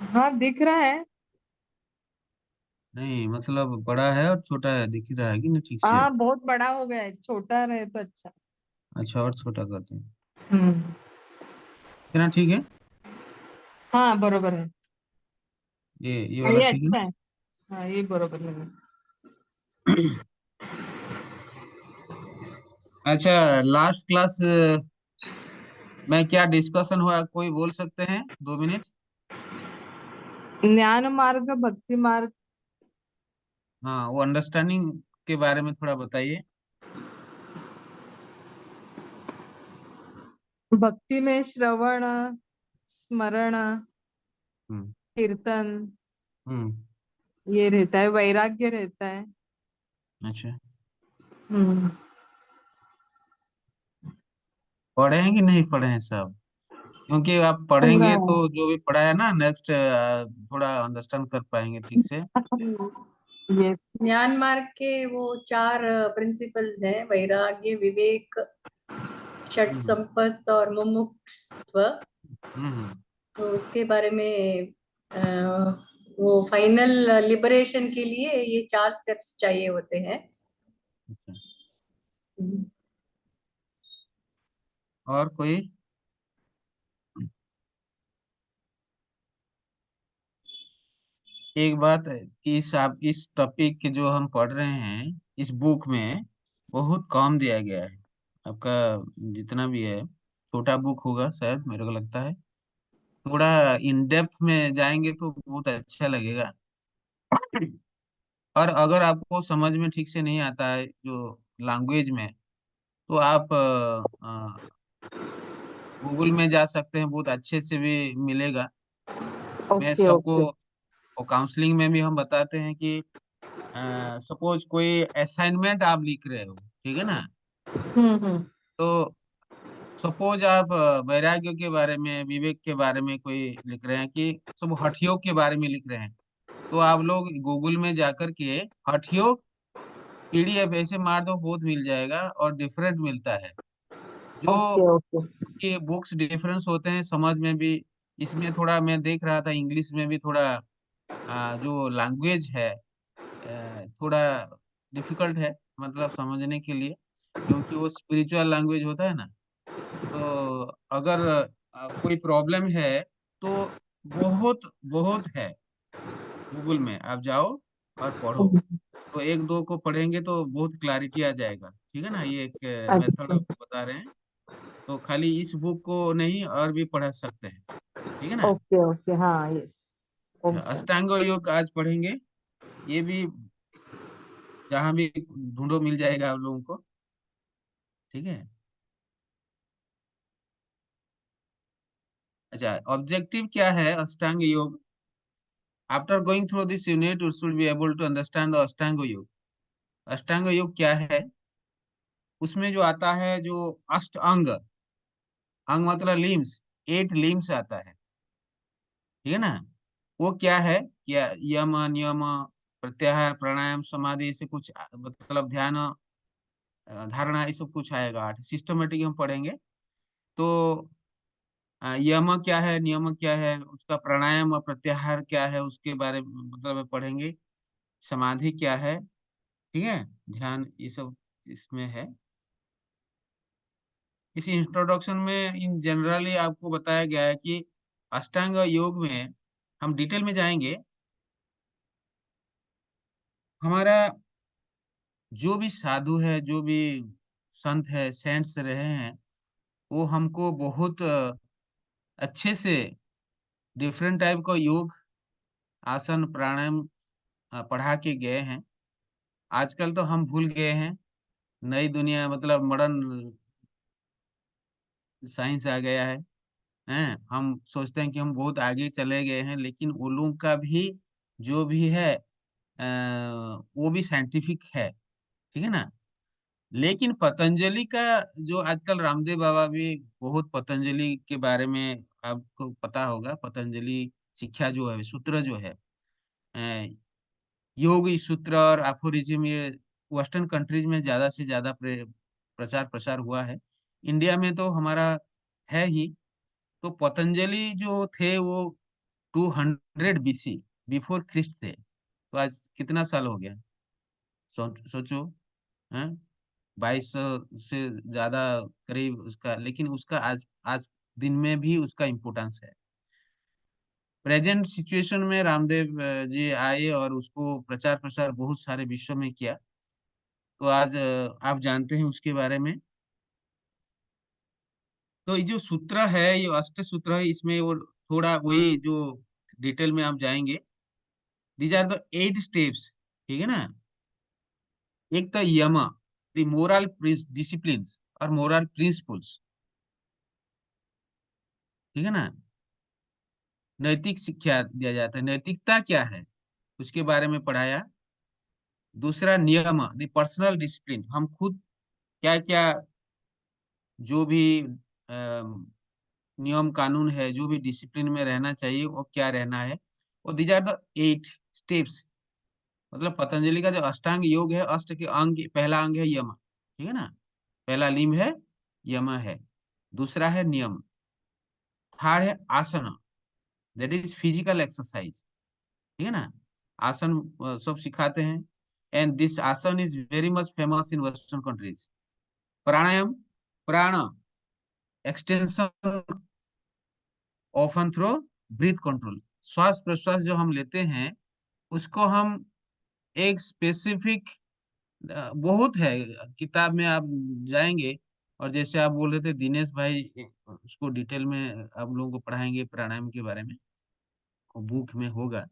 हाँ दिख रहा है। नहीं मतलब बड़ा है और छोटा है, दिख रहा है कि नहीं ठीक से? हाँ बहुत बड़ा हो गया है, छोटा रहे तो अच्छा। अच्छा, और छोटा करते हैं। हम्म। कितना ठीक है? हाँ बरोबर है। ये हाँ वाला ये ठीक है अच्छा है। हाँ ये बरोबर है। ना? अच्छा, लास्ट क्लास में क्या डिस्कशन हुआ, कोई बोल सकते हैं 2 मिनट? ज्ञान मार्ग भक्ति मार्ग। हाँ, वो अंडरस्टैंडिंग के बारे में थोड़ा बताइए। भक्ति में श्रवण, स्मरण, हम्म। कीर्तन हम्म। ये रहता है, वैराग्य रहता है। अच्छा, हम्म। पढ़े हैं कि नहीं पढ़े हैं सब? क्योंकि आप ना। पढ़ेंगे तो जो भी पढ़ा है ना नेक्स्ट थोड़ा अंडरस्टैंड कर पाएंगे ठीक से। यस। ज्ञान मार्ग के वो चार प्रिंसिपल्स हैं: वैराग्य, विवेक, षट हम्म। संपत्ति और मुमुक्षुत्व। हम्म। तो उसके बारे में अ, वो फाइनल लिबरेशन के लिए ये चार स्टेप्स चाहिए होते हैं। अच्छा। हम्म। और कोई? एक बात है, इस आप इस टॉपिक के जो हम पढ़ रहे हैं इस बुक में बहुत कम दिया गया है। आपका जितना भी है छोटा बुक होगा शायद, मेरे को लगता है। थोड़ा इन डेप्थ में जाएंगे तो बहुत अच्छा लगेगा। और अगर आपको समझ में ठीक से नहीं आता है जो लैंग्वेज में, तो आप गूगल में जा सकते हैं, बहुत अच्छे से भी मिलेगा। मैं ओके सबको ओके। और काउंसलिंग में भी हम बताते हैं कि सपोज कोई असाइनमेंट आप लिख रहे हो, ठीक है ना? हम्म। तो सपोज आप वैराग्य के बारे में, विवेक के बारे में कोई लिख रहे हैं कि सब हठयोग के बारे में लिख रहे हैं, तो आप लोग गूगल में जाकर के हठयोग पीडीएफ ऐसे मार दो, बहुत मिल जाएगा और डिफरेंट मिलता है। जो ओके ओके। ये बुक्स डिफरेंस होते हैं समझ में भी। इसमें थोड़ा मैं देख रहा था इंग्लिश में भी थोड़ा जो लैंग्वेज है थोड़ा डिफिकल्ट है, मतलब समझने के लिए, क्योंकि वो स्पिरिचुअल लैंग्वेज होता है ना। तो अगर कोई प्रॉब्लम है तो बहुत बहुत है, गूगल में आप जाओ और पढ़ो। तो एक दो को पढ़ेंगे तो बहुत क्लैरिटी आ जाएगा, ठीक है ना? ये एक मेथड अच्छा। आपको बता रहे हैं। तो खाली इस बुक को नहीं और भी पढ़ सकते हैं, ठीक है ना? ओके ओके हाँ यस। अच्छा, ओके। अष्टांग योग आज पढ़ेंगे। ये भी जहाँ भी ढूंढो मिल जाएगा आप लोगों को, ठीक है? अच्छा, ऑब्जेक्टिव क्या है Ashtanga yoga? After going through this unit you should be able to understand the Ashtanga yoga. अष्टांग योग क्या है? उसमें जो आता है जो अष्ट अंग, अंग मतलब लिम्स, 8 लिम्स आता है, ठीक है ना? वो क्या है? क्या यम नियम प्रत्याहार प्राणायाम समाधि से कुछ मतलब ध्यान धारणा ये सब कुछ आएगा, 8 सिस्टमेटिक हम पढ़ेंगे। तो यम क्या है, नियम क्या है, उसका प्राणायाम और प्रत्याहार क्या है उसके बारे में मतलब पढ़ेंगे। समाधि क्या है, ठीक है? ध्यान ये सब इसमें है। इस इंट्रोडक्शन में इन जनरली आपको बताया गया है कि अष्टांग योग में हम डिटेल में जाएंगे। हमारा जो भी साधु है, जो भी संत है, सेंट्स रहे हैं, वो हमको बहुत अच्छे से डिफरेंट टाइप का योग, आसन, प्राणायाम पढ़ा के गए हैं। आजकल तो हम भूल गए हैं, नई दुनिया मतलब मॉडर्न साइंस आ गया है। हैं, हम सोचते हैं कि हम बहुत आगे चले गए हैं, लेकिन वो लोग का भी जो भी है वो भी साइंटिफिक है, ठीक है ना? लेकिन पतंजलि का जो आजकल रामदेव बाबा भी बहुत पतंजलि के बारे में आपको पता होगा। पतंजलि शिक्षा जो है, सूत्र जो है, अ, योग सूत्र और अफोरिज्म, ये वेस्टर्न कंट्रीज में ज्यादा से ज्यादा प्रचार प्रसार हुआ है। इंडिया में तो हमारा है ही। तो पतंजलि जो थे वो 200 BC, बिफोर क्रिस्ट थे। तो आज कितना साल हो गया? सोचो, हैं? 2200 से ज्यादा करीब उसका, लेकिन उसका आज आज दिन में भी उसका इम्पोर्टेंस है। प्रेजेंट सिचुएशन में रामदेव जी आए और उसको प्रचार प्रसार बहुत सारे विश्व में किया। तो आज आप जानते हैं उसके बारे में। तो ये जो सूत्र है, ये अष्ट सूत्र है, इसमें वो थोड़ा वही जो डिटेल में आप जाएंगे। दीज आर द 8 स्टेप्स, ठीक है ना। एक तो यम, द मोरल डिसिप्लिन और मोरल प्रिंसिपल्स, ठीक है ना। नैतिक शिक्षा दिया जाता है, नैतिकता क्या है उसके बारे में पढ़ाया। दूसरा नियम, द पर्सनल डिसिप्लिन, हम खुद क्या क्या जो भी नियम कानून है, जो भी डिसिप्लिन में रहना चाहिए वो क्या रहना है। और दीज आर द 8 स्टेप्स, मतलब पतंजलि का जो अष्टांग योग है, अष्ट के अंग, पहला अंग है यम, ठीक है ना। पहला लिंब है यम है। दूसरा है नियम। थर्ड है आसन, दैट इज फिजिकल एक्सरसाइज, ठीक है ना। आसन सब सिखाते हैं। And this asana is very much famous in western countries. Pranayama, prana extension often through breath control, श्वास प्रश्वास जो हम लेते हैं उसको हम एक स्पेसिफिक, बहुत है, किताब में आप जाएंगे। और जैसे आप बोल रहे थे दिनेश भाई, उसको डिटेल में आप लोगों को पढ़ाएंगे प्राणायाम के बारे में, बुक में होगा।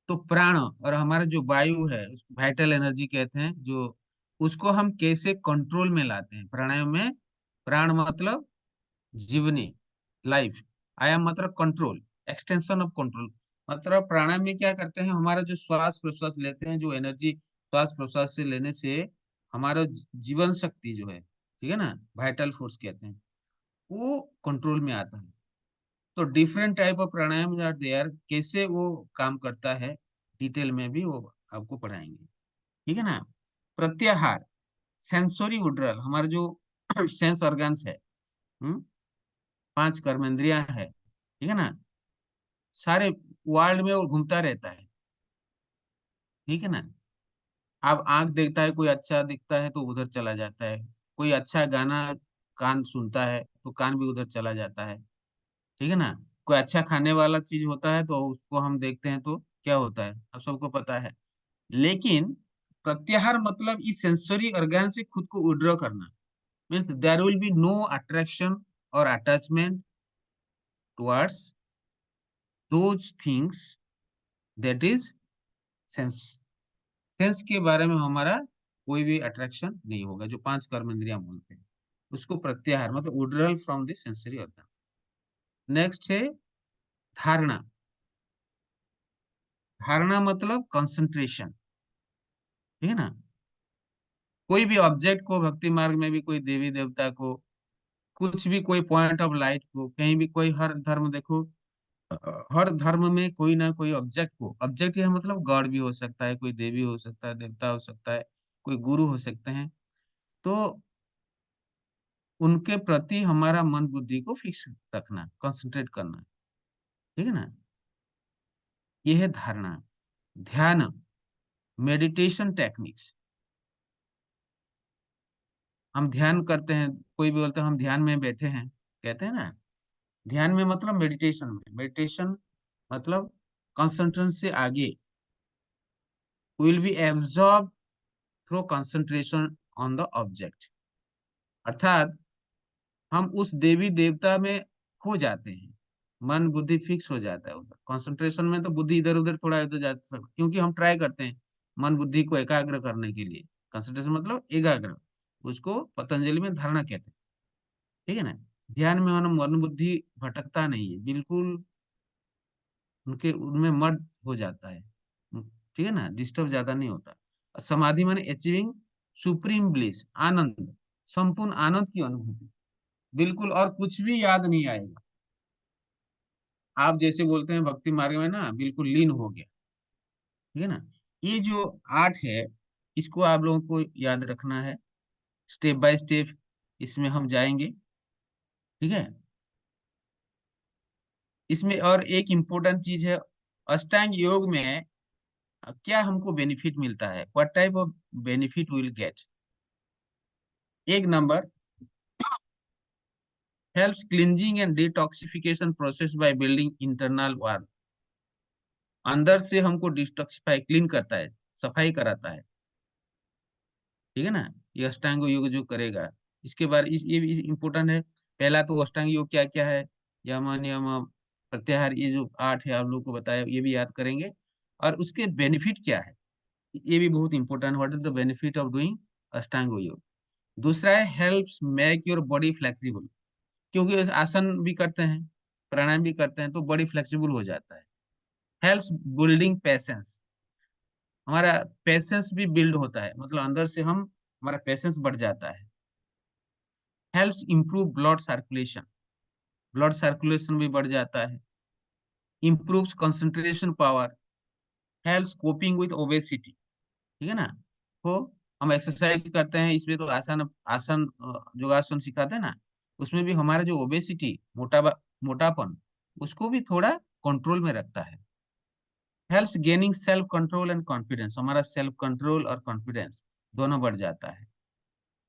तो प्राण और हमारा जो वायु है, वाइटल एनर्जी कहते हैं जो, उसको हम कैसे कंट्रोल में लाते हैं प्राणायाम में। प्राण मतलब जीवनी, लाइफ। आयाम मतलब कंट्रोल, एक्सटेंशन ऑफ कंट्रोल। मतलब प्राणायाम में क्या करते हैं, हमारा जो श्वास प्रश्वास लेते हैं, जो एनर्जी श्वास प्रश्वास से लेने से हमारा जीवन शक्ति जो है, ठीक है ना, वाइटल फोर्स कहते हैं, वो कंट्रोल में आता है। तो different type of pranayama are there, कैसे वो काम करता है डिटेल में भी वो आपको पढ़ाएंगे, ठीक है ना। प्रत्याहार, सेंसोरी उड्रल, हमारे जो सेंस ऑर्गन्स है, 5 कर्मेंद्रियां है, ठीक है ना, सारे वर्ल्ड में वो घूमता रहता है, ठीक है ना। अब आंख देखता है, कोई अच्छा दिखता है तो उधर चला जाता है। कोई अच्छा गाना कान सुनता है तो कान भी उधर चला जाता है, ठीक है ना। कोई अच्छा खाने वाला चीज होता है तो उसको हम देखते हैं तो क्या होता है, आप सबको पता है। लेकिन प्रत्याहार मतलब इस सेंसरी ऑर्गन से खुद को विड्रॉ करना, means there will be no attraction और attachment towards those things, that is sense. Sense के बारे में हमारा कोई भी अट्रैक्शन नहीं होगा, जो 5 कर्मेंद्रियां बोलते हैं उसको प्रत्याहार मतलब withdrawal from the sensory organ. Next है धारणा। धारणा मतलब कंसंट्रेशन, ठीक है ना। कोई भी ऑब्जेक्ट को, भक्ति मार्ग में भी कोई देवी देवता को, कुछ भी कोई पॉइंट ऑफ लाइट को, कहीं भी कोई, हर धर्म देखो, हर धर्म में कोई ना कोई ऑब्जेक्ट को, ऑब्जेक्ट यह मतलब गॉड भी हो सकता है, कोई देवी हो सकता है, देवता हो सकता है, कोई गुरु हो सकते हैं। तो उनके प्रति हमारा मन बुद्धि को फिक्स रखना, कंसंट्रेट करना, ठीक है ना। यह है धारणा। ध्यान, मेडिटेशन टेक्निक्स, हम ध्यान करते हैं, कोई भी बोलते हैं हम ध्यान में बैठे हैं, कहते हैं ना। ध्यान में मतलब मेडिटेशन में, मेडिटेशन मतलब कंसंट्रेशन से आगे, will be absorb through concentration on the object, अर्थात हम उस देवी देवता में खो जाते हैं, मन बुद्धि फिक्स हो जाता है उधर। कंसंट्रेशन में तो बुद्धि इधर उधर थोड़ा इधर जा सकता, क्योंकि हम ट्राई करते हैं मन बुद्धि को एकाग्र करने के लिए। कंसंट्रेशन मतलब एकाग्र, उसको पतंजलि में धारणा कहते हैं, ठीक है ना। ध्यान में मन बुद्धि भटकता नहीं है बिल्कुल, उनके उनमें मर्ज हो जाता है, ठीक है ना, डिस्टर्ब ज्यादा नहीं होता। और समाधि माने अचीविंग सुप्रीम ब्लिस, आनंद, संपूर्ण आनंद की अनुभूति, बिल्कुल, और कुछ भी याद नहीं आएगा। आप जैसे बोलते हैं भक्ति मार्ग में ना बिल्कुल लीन हो गया, ठीक है ना। ये जो 8 है, इसको आप लोगों को याद रखना है, स्टेप बाय स्टेप, इसमें हम जाएंगे, ठीक है। इसमें और एक इम्पोर्टेंट चीज है, अष्टांग योग में क्या हमको बेनिफिट मिलता है, what type of benefit will get. एक number, helps cleansing and detoxification process by building internal warm. अंदर से हमको डिटॉक्सिफाई, क्लीन करता है, सफाई कराता है, ठीक है ना। ये अष्टांग योग जो करेगा, इसके बाद ये भी इम्पोर्टेंट है। पहला तो अष्टांग योग क्या क्या है, यम नियम प्रत्याहार, ये जो 8 है आप लोग को बताया, ये भी याद करेंगे। और उसके बेनिफिट क्या है, ये भी बहुत important, what is the benefit of doing अष्टांग योग। दूसरा है helps make your body flexible, क्योंकि आसन भी करते हैं, प्राणायाम भी करते हैं, तो बॉडी फ्लेक्सिबल हो जाता है। हेल्प्स बिल्डिंग पेशेंस, हमारा पेशेंस भी बिल्ड होता है, मतलब अंदर से हम, हमारा पेशेंस बढ़ जाता है। Helps improve blood circulation, blood circulation भी बढ़ जाता है। Improves concentration power, helps coping with obesity, ठीक है ना। तो हम एक्सरसाइज करते हैं, इसमें तो आसन आसन योगासन सिखाते हैं ना, उसमें भी हमारा जो ओबेसिटी, मोटापन, उसको भी थोड़ा कंट्रोल में रखता है। Helps gaining self control and confidence, हमारा सेल्फ कंट्रोल और कॉन्फिडेंस दोनों बढ़ जाता है।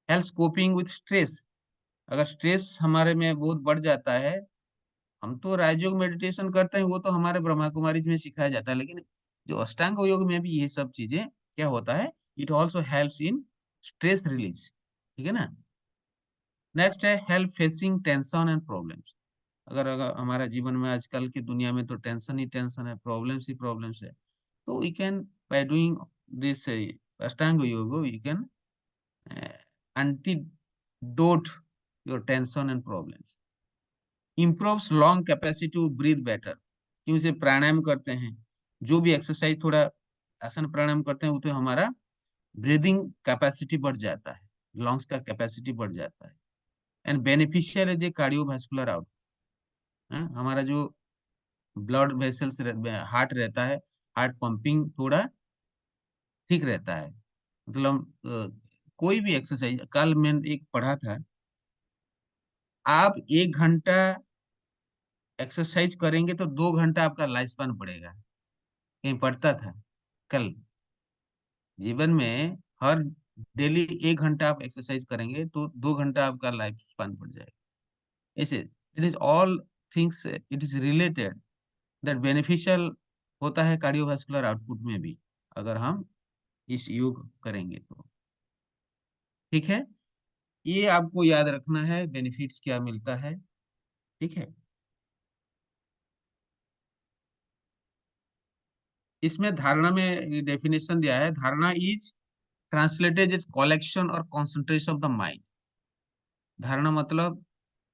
हेल्प्स कोपिंग विथ स्ट्रेस, अगर स्ट्रेस हमारे में बहुत बढ़ जाता है, हम तो राजयोग मेडिटेशन करते हैं, वो तो हमारे ब्रह्मा कुमारी में सिखाया जाता है, लेकिन जो अष्टांग योग में भी ये सब चीजें क्या होता है, it also helps in stress release, ठीक है ना। नेक्स्ट है help facing tension and problems, अगर हमारा जीवन में आजकल की दुनिया में तो टेंशन ही टेंशन है, प्रॉब्लम्स ही प्रॉब्लम्स है, तो we can by doing this Ashtanga yoga we can antidote your tension and problems. Improves lung capacity to breathe better, क्यों से प्राणायाम करते हैं, जो भी एक्सरसाइज थोड़ा आसन प्राणायाम करते हैं, वो तो हमारा ब्रीदिंग कैपेसिटी बढ़ जाता है, लंग्स का कैपेसिटी बढ़ जाता है। एंड बेनिफिशियल है जो कार्डियोवास्कुलर आउट, हमारा जो ब्लड वेसल्स, हार्ट रहता है, हार्ट पंपिंग थोड़ा ठीक रहता है। मतलब कोई भी एक्सरसाइज, कल मैंने एक पढ़ा था, आप 1 घंटा एक्सरसाइज करेंगे तो 2 घंटा आपका लाइफ स्पान बढ़ेगा, कहीं पढ़ता था कल। जीवन में हर डेली 1 घंटा आप एक्सरसाइज करेंगे तो 2 घंटा आपका लाइफ स्पान बढ़ जाएगा। ऐसे it is all things, it is related, that beneficial होता है कार्डियोवास्कुलर आउटपुट में भी, अगर हम इस योग करेंगे तो, ठीक है। ये आपको याद रखना है, बेनिफिट्स क्या मिलता है, ठीक है। इसमें धारणा में डेफिनेशन दिया है, धारणा इज ट्रांसलेटेड इज कलेक्शन और कॉन्सेंट्रेशन ऑफ द माइंड। धारणा मतलब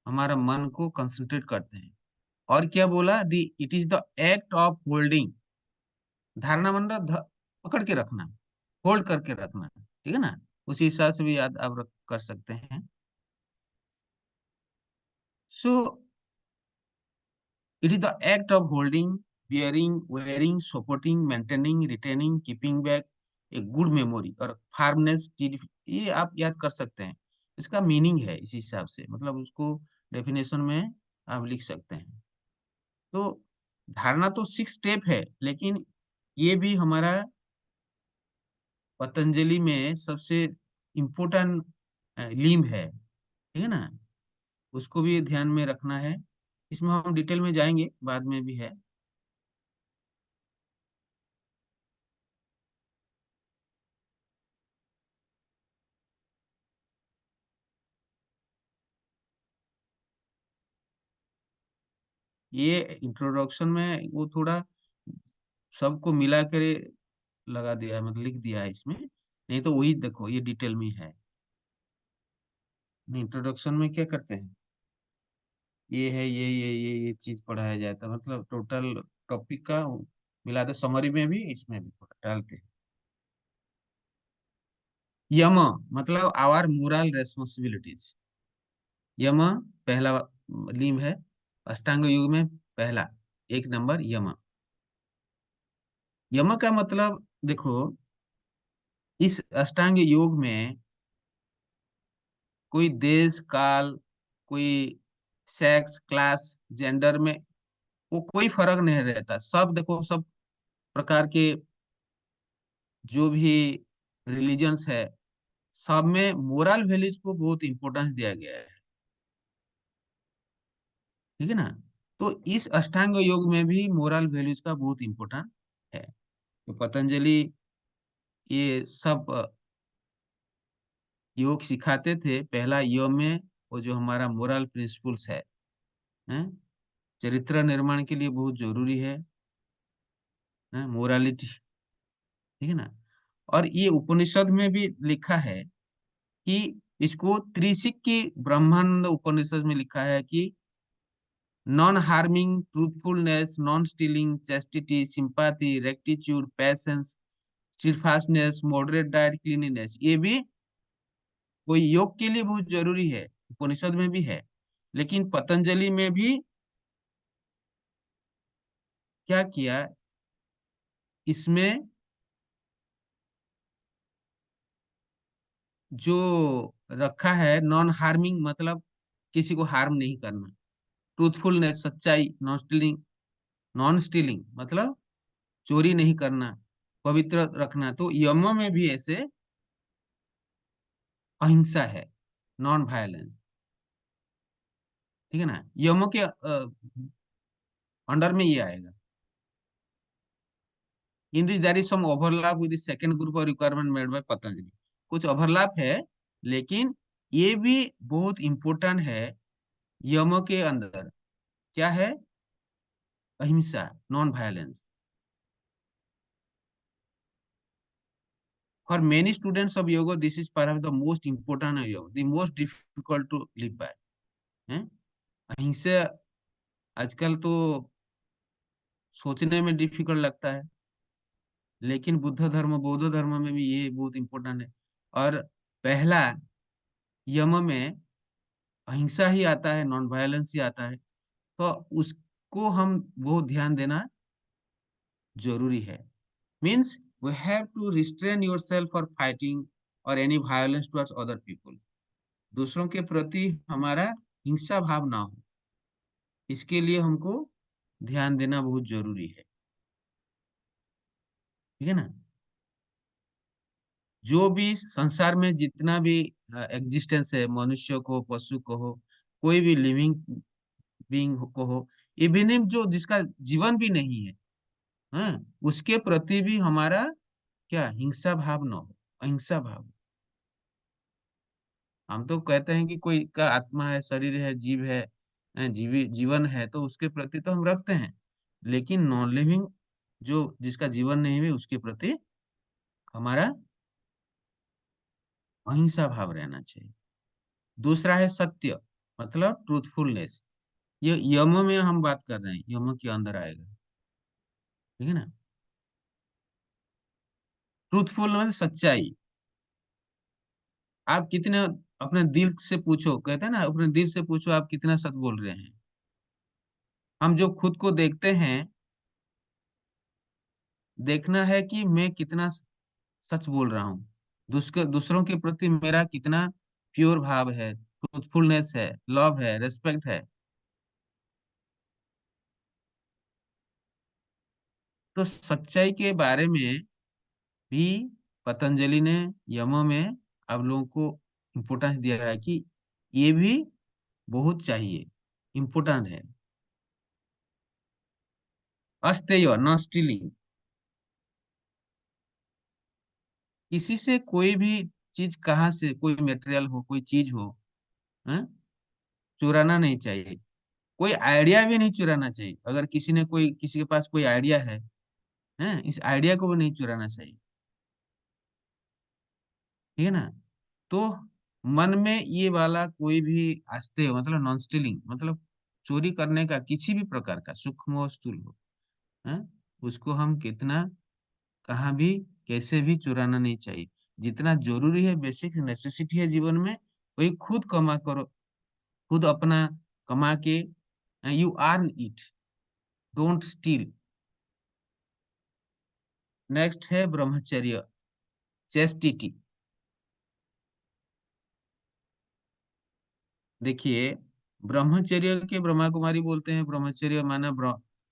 हमारा मन को कंसंट्रेट करते हैं। और क्या बोला, the it is the act of holding, धारणा मतलब पकड़ के रखना, होल्ड करके रखना, ठीक है ना। उसी हिसाब से भी याद आप कर सकते हैं। So it is the act of holding, bearing, wearing, supporting, maintaining, retaining, keeping back a good memory और फार्मनेस, ये आप याद कर सकते हैं। इसका मीनिंग है इसी हिसाब से, मतलब उसको डेफिनेशन में आप लिख सकते हैं। तो धारणा तो 6 स्टेप है, लेकिन ये भी हमारा पतंजलि में सबसे इम्पोर्टेंट लिम्ब है, ठीक है ना। उसको भी ध्यान में रखना है, इसमें हम डिटेल में जाएंगे, बाद में भी है। ये इंट्रोडक्शन में वो थोड़ा सबको मिला कर लगा दिया है, मतलब लिख दिया है इसमें, नहीं तो वही देखो ये डिटेल में है। इंट्रोडक्शन में क्या करते हैं, ये है, ये चीज पढ़ाया जाता है, मतलब टोटल टॉपिक का मिलाते, समरी में भी इसमें भी थोड़ा डालते हैं। यम मतलब आवर मोरल रेस्पॉन्सिबिलिटीज, यम पहला लिंग है अष्टांग योग में, पहला 1 नंबर यम। यम का मतलब देखो, इस अष्टांग योग में कोई देश काल, कोई सेक्स, क्लास, जेंडर में वो कोई फर्क नहीं रहता। सब देखो, सब प्रकार के जो भी रिलीजन्स है, सब में मोरल वैल्यूज को बहुत इंपॉर्टेंस दिया गया है। ठीक है ना। तो इस अष्टांग योग में भी मोरल वैल्यूज का बहुत इंपॉर्टेंट है। तो पतंजलि ये सब योग सिखाते थे। पहला योग में वो जो हमारा मोरल प्रिंसिपल्स है, चरित्र निर्माण के लिए बहुत जरूरी है मोरालिटी। ठीक है ना। और ये उपनिषद में भी लिखा है कि इसको त्रिशिक की ब्रह्मानंद उपनिषद में लिखा है कि non harming, truthfulness, non stealing, chastity, sympathy, rectitude, patience, steadfastness, moderate diet, cleanliness, ये भी कोई योग के लिए बहुत जरूरी है। उपनिषद में भी है, लेकिन पतंजलि में भी क्या किया, इसमें जो रखा है नॉन हार्मिंग, मतलब किसी को हार्म नहीं करना। ट्रूथफुलनेस, सच्चाई, नॉन स्टीलिंग मतलब चोरी नहीं करना, पवित्र रखना। तो यमों में भी ऐसे अहिंसा है, नॉन वायलेंस। ठीक है ना। यमों के अंडर में ये आएगा। In this there is some overlap with the second group of requirement made by Patanjali. कुछ ओवरलैप है, लेकिन ये भी बहुत इंपॉर्टेंट है। यमों के अंदर क्या है? Ahimsa, non violence. For many students of yoga this is perhaps the most important yoga, the most difficult to live by. अहिंसा आजकल तो सोचने में डिफिकल्ट लगता है, लेकिन बुद्ध धर्म, बौद्ध धर्म में भी ये बहुत इंपॉर्टेंट है। और पहला यम में अहिंसा ही आता है, नॉन वायलेंस ही आता है। तो उसको हम बहुत ध्यान देना जरूरी है। Means we have to restrain yourself for fighting और any violence towards other people. दूसरों के प्रति हमारा हिंसा भाव ना हो, इसके लिए हमको ध्यान देना बहुत जरूरी है। ठीक है ना। जो भी संसार में जितना भी एग्जिस्टेंस है, मनुष्य को, पशु को हो, कोई भी लिविंग बीइंग को हो, इवन जो जिसका जीवन भी नहीं है, हाँ, उसके प्रति भी हमारा क्या हिंसा भाव न हो, अहिंसा भाव। हम तो कहते हैं कि कोई का आत्मा है, शरीर है, जीव है, जीवन है, तो उसके प्रति तो हम रखते हैं। लेकिन नॉन लिविंग, जो जिसका जीवन नहीं है, उसके प्रति हमारा अहिंसा भाव रहना चाहिए। दूसरा है सत्य, मतलब ट्रूथफुलनेस। ये यम में हम बात कर रहे हैं, यम के अंदर आएगा। ठीक है ना। ट्रूथफुल मतलब सच्चाई। आप कितने अपने दिल से पूछो, कहते हैं ना, अपने दिल से पूछो आप कितना सच बोल रहे हैं। हम जो खुद को देखते हैं, देखना है कि मैं कितना सच बोल रहा हूँ। दूसरों के प्रति मेरा कितना प्योर भाव है, ट्रूथफुलनेस है, लव है, रेस्पेक्ट है। तो सच्चाई के बारे में भी पतंजलि ने यम में आप लोगों को इम्पोर्टेंस दिया है कि ये भी बहुत चाहिए, इम्पोर्टेंट है। अस्तेय, न स्टीलिंग। किसी से कोई भी चीज, कहाँ से कोई मटेरियल हो, कोई चीज हो, हैं? चुराना नहीं चाहिए। कोई आइडिया भी नहीं चुराना चाहिए। अगर किसी ने कोई, किसी के पास कोई आइडिया है, हैं? इस आइडिया को भी नहीं चुराना चाहिए। ठीक है ना। तो मन में ये वाला कोई भी आस्ते, मतलब नॉन स्टीलिंग, मतलब चोरी करने का किसी भी प्रकार का, सूक्ष्म हो स्थूल हो, हैं? उसको हम कितना, कहाँ भी, कैसे भी चुराना नहीं चाहिए। जितना जरूरी है, बेसिक नेसेसिटी है जीवन में, वही खुद कमा करो, खुद अपना कमा के you earn it, don't steel. Next है ब्रह्मचर्य, चेस्टिटी। देखिए, ब्रह्मचर्य के ब्रह्मा कुमारी बोलते हैं, ब्रह्मचर्य माना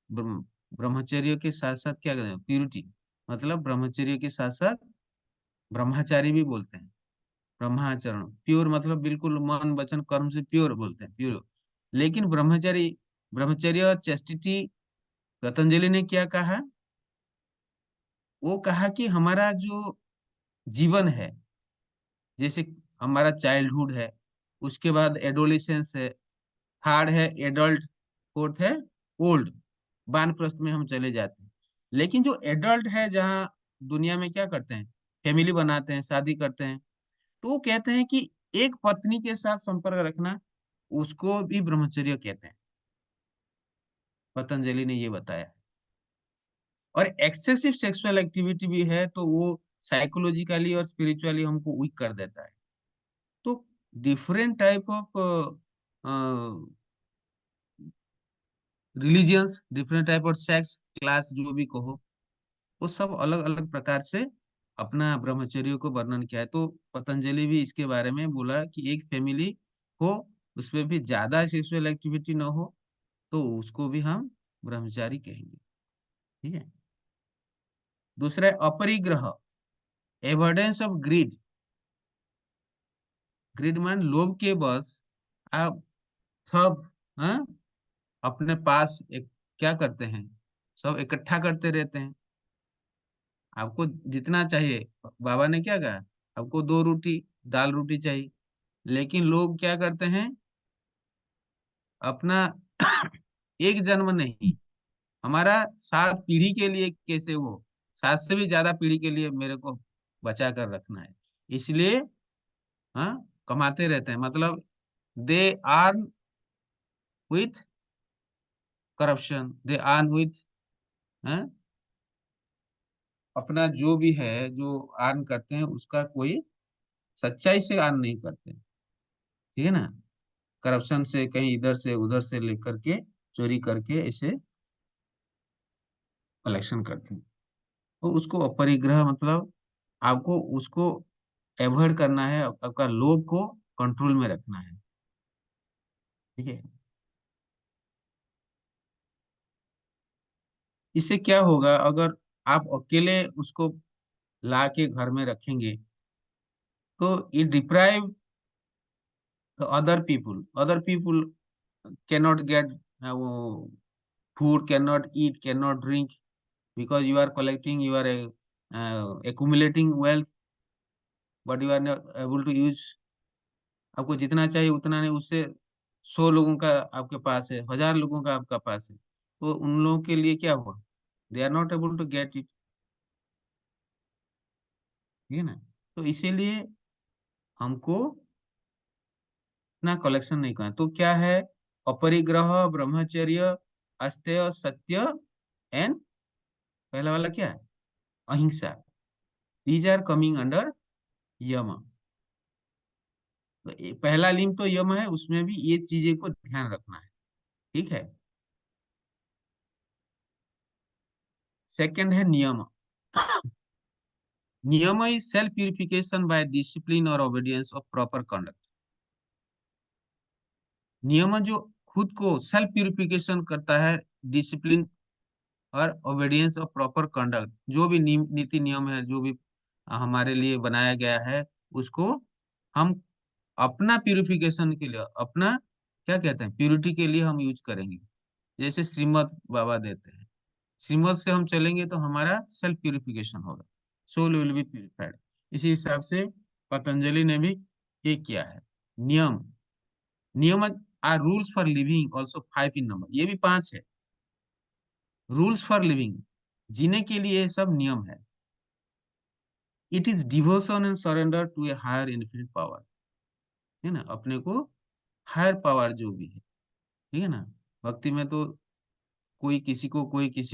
ब्रह्मचर्य के साथ साथ क्या कहते हैं, प्यूरिटी, मतलब ब्रह्मचर्य के साथ साथ ब्रह्मचारी भी बोलते हैं। ब्रह्माचरण प्योर मतलब बिल्कुल मन वचन कर्म से प्योर बोलते हैं, प्योर। लेकिन ब्रह्मचारी, ब्रह्मचर्य और चेस्टिटी, पतंजलि ने क्या कहा, वो कहा कि हमारा जो जीवन है, जैसे हमारा चाइल्डहुड है, उसके बाद एडोलिसेंस है, थर्ड है एडल्ट, फोर्थ है ओल्ड, वानप्रस्थ में हम चले जाते हैं। लेकिन जो एडल्ट है, जहाँ दुनिया में क्या करते हैं, फैमिली बनाते हैं, शादी करते हैं, तो वो कहते हैं कि एक पत्नी के साथ संपर्क रखना, उसको भी ब्रह्मचर्य कहते हैं। पतंजलि ने ये बताया। और एक्सेसिव सेक्सुअल एक्टिविटी भी है, तो वो साइकोलॉजिकली और स्पिरिचुअली हमको वीक कर देता है। तो different type of religions, different type of sex class जो भी कहो, वो सब अलग अलग प्रकार से अपना ब्रह्मचर्य को वर्णन किया है। तो पतंजलि भी इसके बारे में बोला कि एक फैमिली हो, उसमें भी ज्यादा सेक्सुअल एक्टिविटी ना हो, तो उसको भी हम ब्रह्मचारी कहेंगे। ठीक है। दूसरा है अपरिग्रह, एवोइडेंस ऑफ ग्रीड। ग्रीड मान लोभ के बस आप सब, हाँ, अपने पास एक क्या करते हैं, सब इकट्ठा करते रहते हैं। आपको जितना चाहिए, बाबा ने क्या कहा, आपको 2 रोटी, दाल रोटी चाहिए, लेकिन लोग क्या करते हैं, अपना एक जन्म नहीं, हमारा 7 पीढ़ी के लिए कैसे हो, 7 से भी ज्यादा पीढ़ी के लिए मेरे को बचा कर रखना है, इसलिए हाँ कमाते रहते हैं। मतलब they earn with corruption, they earn with, अपना जो भी है, जो अर्न करते हैं उसका कोई सच्चाई से अर्न नहीं करते। ठीक है ना, करप्शन से, कहीं इधर से उधर से लेकर के चोरी करके ऐसे कलेक्शन करते हैं। तो उसको अपरिग्रह मतलब आपको उसको एवॉइड करना है, आपका लोभ को कंट्रोल में रखना है। ठीक है। इससे क्या होगा, अगर आप अकेले उसको ला के घर में रखेंगे, तो it deprive other people cannot get food, cannot eat, cannot drink, because you are collecting, you are accumulating wealth, but you are not able to use। आपको जितना चाहिए उतना नहीं, उससे 100 लोगों का आपके पास है, 1000 लोगों का आपका पास है, तो उन लोगों के लिए क्या हुआ, they are not able to get it. ठीक है ना। तो इसीलिए हमको इतना कलेक्शन नहीं करना। तो क्या है, अपरिग्रह, ब्रह्मचर्य, अस्तेय, सत्य एंड पहला वाला क्या है, अहिंसा। दीज आर कमिंग अंडर यम। तो पहला लिंग तो यम है, उसमें भी ये चीजें को ध्यान रखना है। ठीक है। सेकंड है नियम। Niyama is self purification by discipline और ओबीडियंस ऑफ प्रॉपर कंडक्ट। नियम जो खुद को सेल्फ प्यूरिफिकेशन करता है, डिसिप्लिन और ओबीडियंस ऑफ प्रॉपर कंडक्ट, जो भी नीति नियम है, जो भी हमारे लिए बनाया गया है, उसको हम अपना प्यूरिफिकेशन के लिए, अपना क्या कहते हैं, प्यूरिटी के लिए हम यूज करेंगे। जैसे श्रीमद् बाबा देते हैं, श्रीमद् से हम चलेंगे तो हमारा सेल्फ प्यूरिफिकेशन होगा, सोल विल बी प्यूरिफाइड। इसी हिसाब से पतंजलि ने भी ये किया है। नियम, niyama are rules for living, also 5 in number, ये भी 5 है। रूल्स फॉर लिविंग, जीने के लिए ये सब नियम है। It is devotion and surrender to a higher infinite power. है ना, अपने को हायर पावर जो भी है, ठीक है ना, भक्ति में तो कोई किसी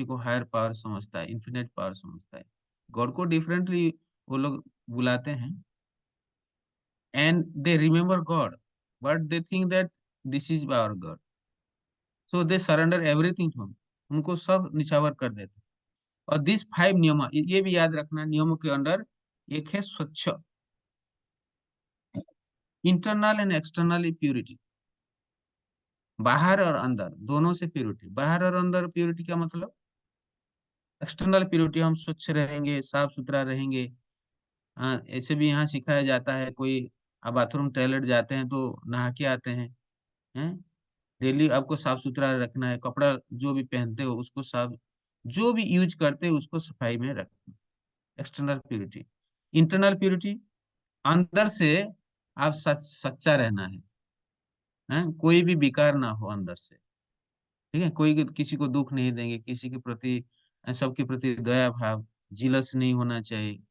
को हायर पावर समझता है, इन्फिनिट पावर समझता है। गॉड को डिफरेंटली वो लोग बुलाते हैं। And they remember God, but they think that this is our God, so they surrender everything to him, उनको सब निछावर कर देते हैं। और दिस 5 नियम, ये भी याद रखना, नियमों के अंदर एक है स्वच्छ, इंटरनल एंड एक्सटर्नल प्यूरिटी। बाहर और अंदर दोनों से प्योरिटी। बाहर और अंदर प्योरिटी का मतलब एक्सटर्नल प्योरिटी, हम स्वच्छ रहेंगे, साफ सुथरा रहेंगे। हाँ, ऐसे भी यहाँ सिखाया जाता है, कोई आप बाथरूम टॉयलेट जाते हैं तो नहा के आते हैं। डेली आपको साफ सुथरा रखना है, कपड़ा जो भी पहनते हो उसको साफ, जो भी यूज करते हो उसको सफाई में रखना। External purity. इंटरनल प्योरिटी, अंदर से आप सच्चा रहना है, कोई भी विकार ना हो अंदर से। ठीक है, कोई किसी को दुख नहीं देंगे, किसी के प्रति, सबके प्रति दया भाव, जिलस नहीं होना चाहिए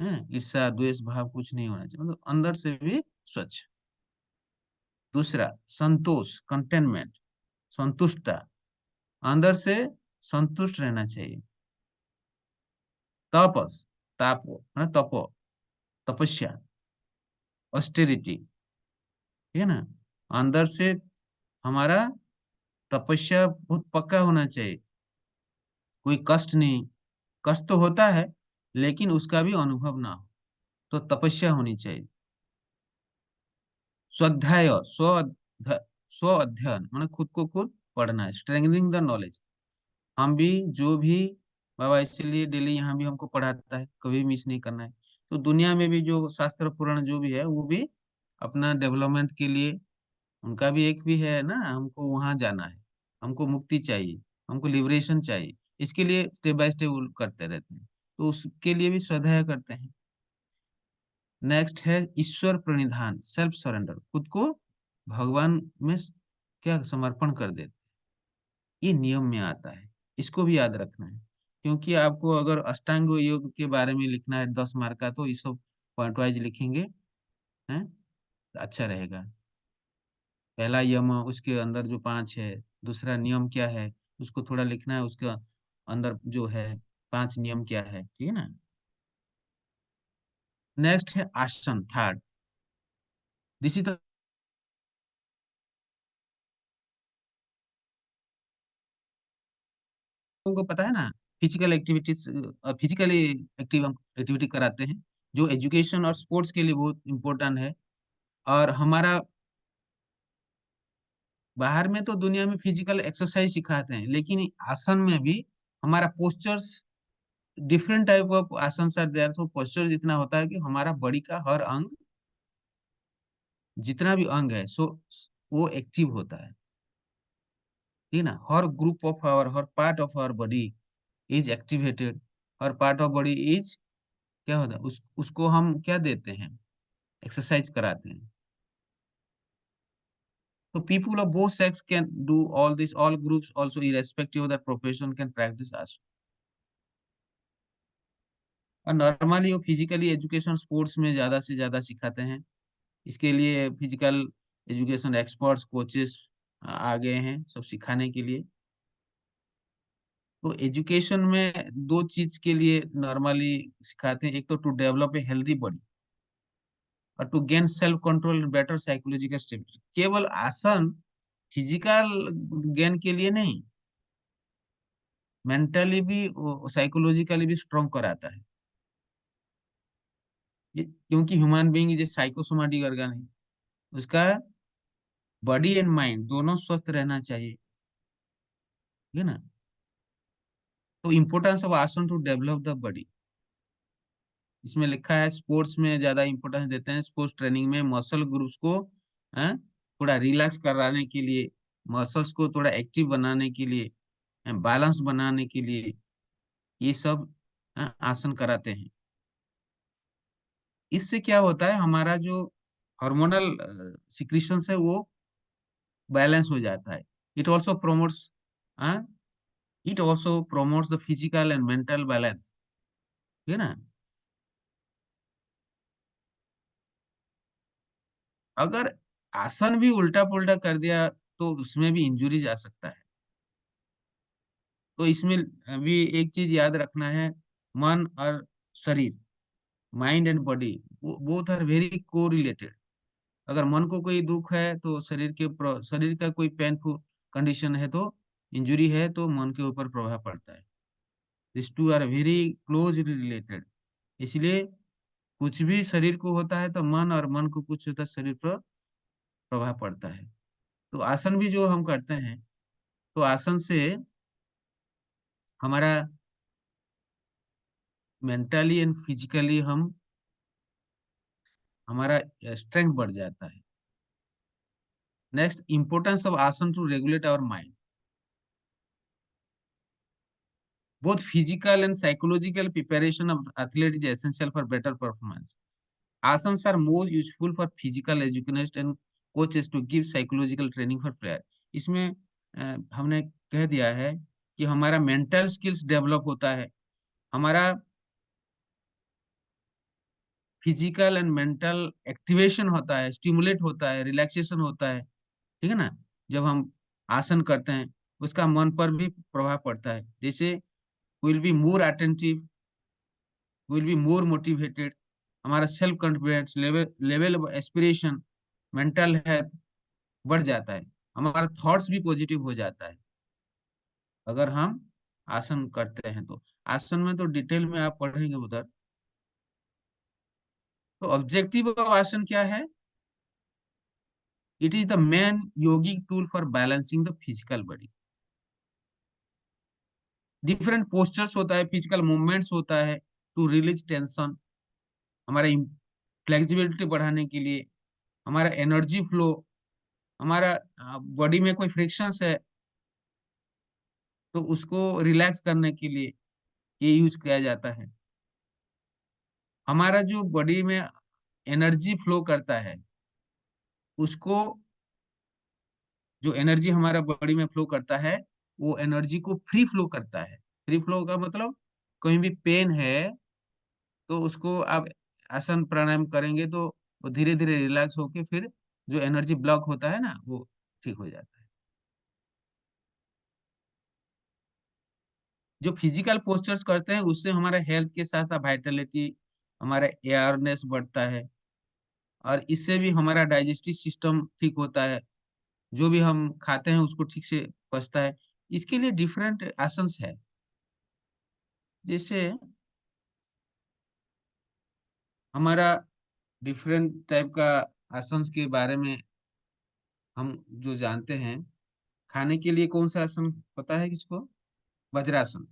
है, ईर्ष्या द्वेष भाव कुछ नहीं होना चाहिए, मतलब अंदर से भी स्वच्छ। दूसरा संतोष, कंटेनमेंट, संतुष्टता, अंदर से संतुष्ट रहना चाहिए। तपस, तापो है तपो, तपस्या, ऑस्टेरिटी, ठीक है ना। अंदर से हमारा तपस्या बहुत पक्का होना चाहिए, कोई कष्ट नहीं। कष्ट तो होता है लेकिन उसका भी अनुभव ना हो, तो तपस्या होनी चाहिए। स्वाध्याय, स्व अध्ययन, मतलब खुद को खुद पढ़ना है, स्ट्रेंथनिंग द नॉलेज। हम भी जो भी, बाबा इसीलिए डेली यहाँ भी हमको पढ़ाता है, कभी मिस नहीं करना है। तो दुनिया में भी जो शास्त्र पुराण जो भी है वो भी अपना डेवलपमेंट के लिए, उनका भी एक भी है ना, हमको वहां जाना है, हमको मुक्ति चाहिए, हमको लिबरेशन चाहिए। इसके लिए स्टेप बाय स्टेप करते रहते हैं, तो उसके लिए भी स्वाध्याय करते हैं। नेक्स्ट है ईश्वर प्रणिधान, सेल्फ सरेंडर, खुद को भगवान में क्या समर्पण कर देते, ये नियम में आता है। इसको भी याद रखना है, क्योंकि आपको अगर अष्टांग योग के बारे में लिखना है 10 मार्क का, तो ये सब पॉइंट वाइज लिखेंगे हैं, अच्छा रहेगा। पहला यम, उसके अंदर जो 5 है, दूसरा नियम क्या है, उसको थोड़ा लिखना है, उसके अंदर जो है 5 नियम क्या है, ठीक है ना। नेक्स्ट है आसन, थर्ड। इसी तरह को पता है ना, physical activities, physically active activity कराते हैं, जो एजुकेशन और स्पोर्ट्स के लिए बहुत इंपॉर्टेंट है। और हमारा बाहर में तो दुनिया में फिजिकल एक्सरसाइज सिखाते हैं, लेकिन आसन में भी हमारा पोस्चर्स, डिफरेंट टाइप ऑफ आसन आर देयर, सो पोस्चर्स इतना होता है कि हमारा बॉडी का हर अंग, जितना भी अंग है सो वो एक्टिव होता है, ठीक है ना। हर ग्रुप ऑफ आवर, हर part of our body is activated. हर पार्ट ऑफ बॉडी इज, क्या होता है, उसको हम क्या देते हैं, एक्सरसाइज कराते हैं। तो people of both sex can do all this, all groups also irrespective of their profession can practice us। और नॉर्मली वो फिजिकली एजुकेशन स्पोर्ट्स में ज्यादा से ज्यादा सिखाते हैं। इसके लिए फिजिकल एजुकेशन एक्सपर्ट्स, कोचेस आ गए हैं सब सिखाने के लिए। तो एजुकेशन में दो चीज के लिए नॉर्मली सिखाते हैं, एक तो to develop a healthy body, और to gain self control, better psychological stability. केवल आसन फिजिकल गेन के लिए नहीं, मेंटली भी, साइकोलॉजिकली भी स्ट्रॉन्ग कराता है। क्योंकि human being is a psychosomatic organ है, उसका बॉडी एंड माइंड दोनों स्वस्थ रहना चाहिए, ठीक है ना। तो importance of asana to develop the body, इसमें लिखा है स्पोर्ट्स में ज्यादा इंपॉर्टेंस देते हैं, स्पोर्ट्स ट्रेनिंग में मसल ग्रुप्स को थोड़ा रिलैक्स कराने के लिए, मसल्स को थोड़ा एक्टिव बनाने के लिए, बैलेंस बनाने के लिए, ये सब आसन कराते हैं। इससे क्या होता है, हमारा जो हार्मोनल सिक्रीशंस है वो बैलेंस हो जाता है। It also promotes, it also promotes the physical and mental balance, ठीक है ना। अगर आसन भी उल्टा पुल्टा कर दिया तो उसमें भी इंजुरी जा सकता है। तो इसमें भी एक चीज याद रखना है, मन और शरीर, mind and body, both are very co related. अगर मन को कोई दुख है तो शरीर का कोई पेनफुल कंडीशन है तो, इंजुरी है तो मन के ऊपर प्रभाव पड़ता है। This two are very closely related. इसलिए कुछ भी शरीर को होता है तो मन, और मन को कुछ होता है शरीर पर प्रभाव पड़ता है। तो आसन भी जो हम करते हैं, तो आसन से हमारा मेंटली एंड फिजिकली हमारा स्ट्रेंथ बढ़ जाता है। Next, importance of asana to regulate our mind. Both physical and psychological preparation of athlete is essential for better performance. Asanas are more useful for physical educationists and coaches to give psychological training for player। इसमें हमने कह दिया है कि हमारा mental skills develop होता है, हमारा फिजिकल एंड मेंटल एक्टिवेशन होता है, स्टिमुलेट होता है, रिलैक्सेशन होता है, ठीक है ना। जब हम आसन करते हैं उसका मन पर भी प्रभाव पड़ता है, जैसे will be more attentive, will be more motivated, हमारा self confidence level level of aspiration, mental health बढ़ जाता है, हमारा थॉट्स भी पॉजिटिव हो जाता है अगर हम आसन करते हैं। तो आसन में तो डिटेल में आप पढ़ेंगे उधर। तो ऑब्जेक्टिव ऑफ आसन क्या है? It is the main yogic tool for balancing the physical body. Different postures होता है, फिजिकल मूवमेंट्स होता है टू रिलीज टेंशन, हमारा फ्लेक्सिबिलिटी बढ़ाने के लिए, हमारा एनर्जी फ्लो, हमारा बॉडी में कोई फ्रिक्शंस है तो उसको रिलैक्स करने के लिए ये यूज किया जाता है। हमारा जो बॉडी में एनर्जी फ्लो करता है उसको, जो एनर्जी हमारा बॉडी में फ्लो करता है वो एनर्जी को फ्री फ्लो करता है। फ्री फ्लो का मतलब कहीं भी पेन है तो उसको आप आसन प्राणायाम करेंगे तो वो धीरे धीरे रिलैक्स होके फिर जो एनर्जी ब्लॉक होता है ना वो ठीक हो जाता है। जो फिजिकल पोस्चर्स करते हैं उससे हमारा हेल्थ के साथ साथ वाइटलिटी, हमारा एयरनेस बढ़ता है, और इससे भी हमारा डाइजेस्टिव सिस्टम ठीक होता है, जो भी हम खाते हैं उसको ठीक से पचता है। इसके लिए डिफरेंट आसन्स है, जैसे हमारा डिफरेंट टाइप का आसन्स के बारे में हम जो जानते हैं। खाने के लिए कौन सा आसन पता है किसको? वज्रासन।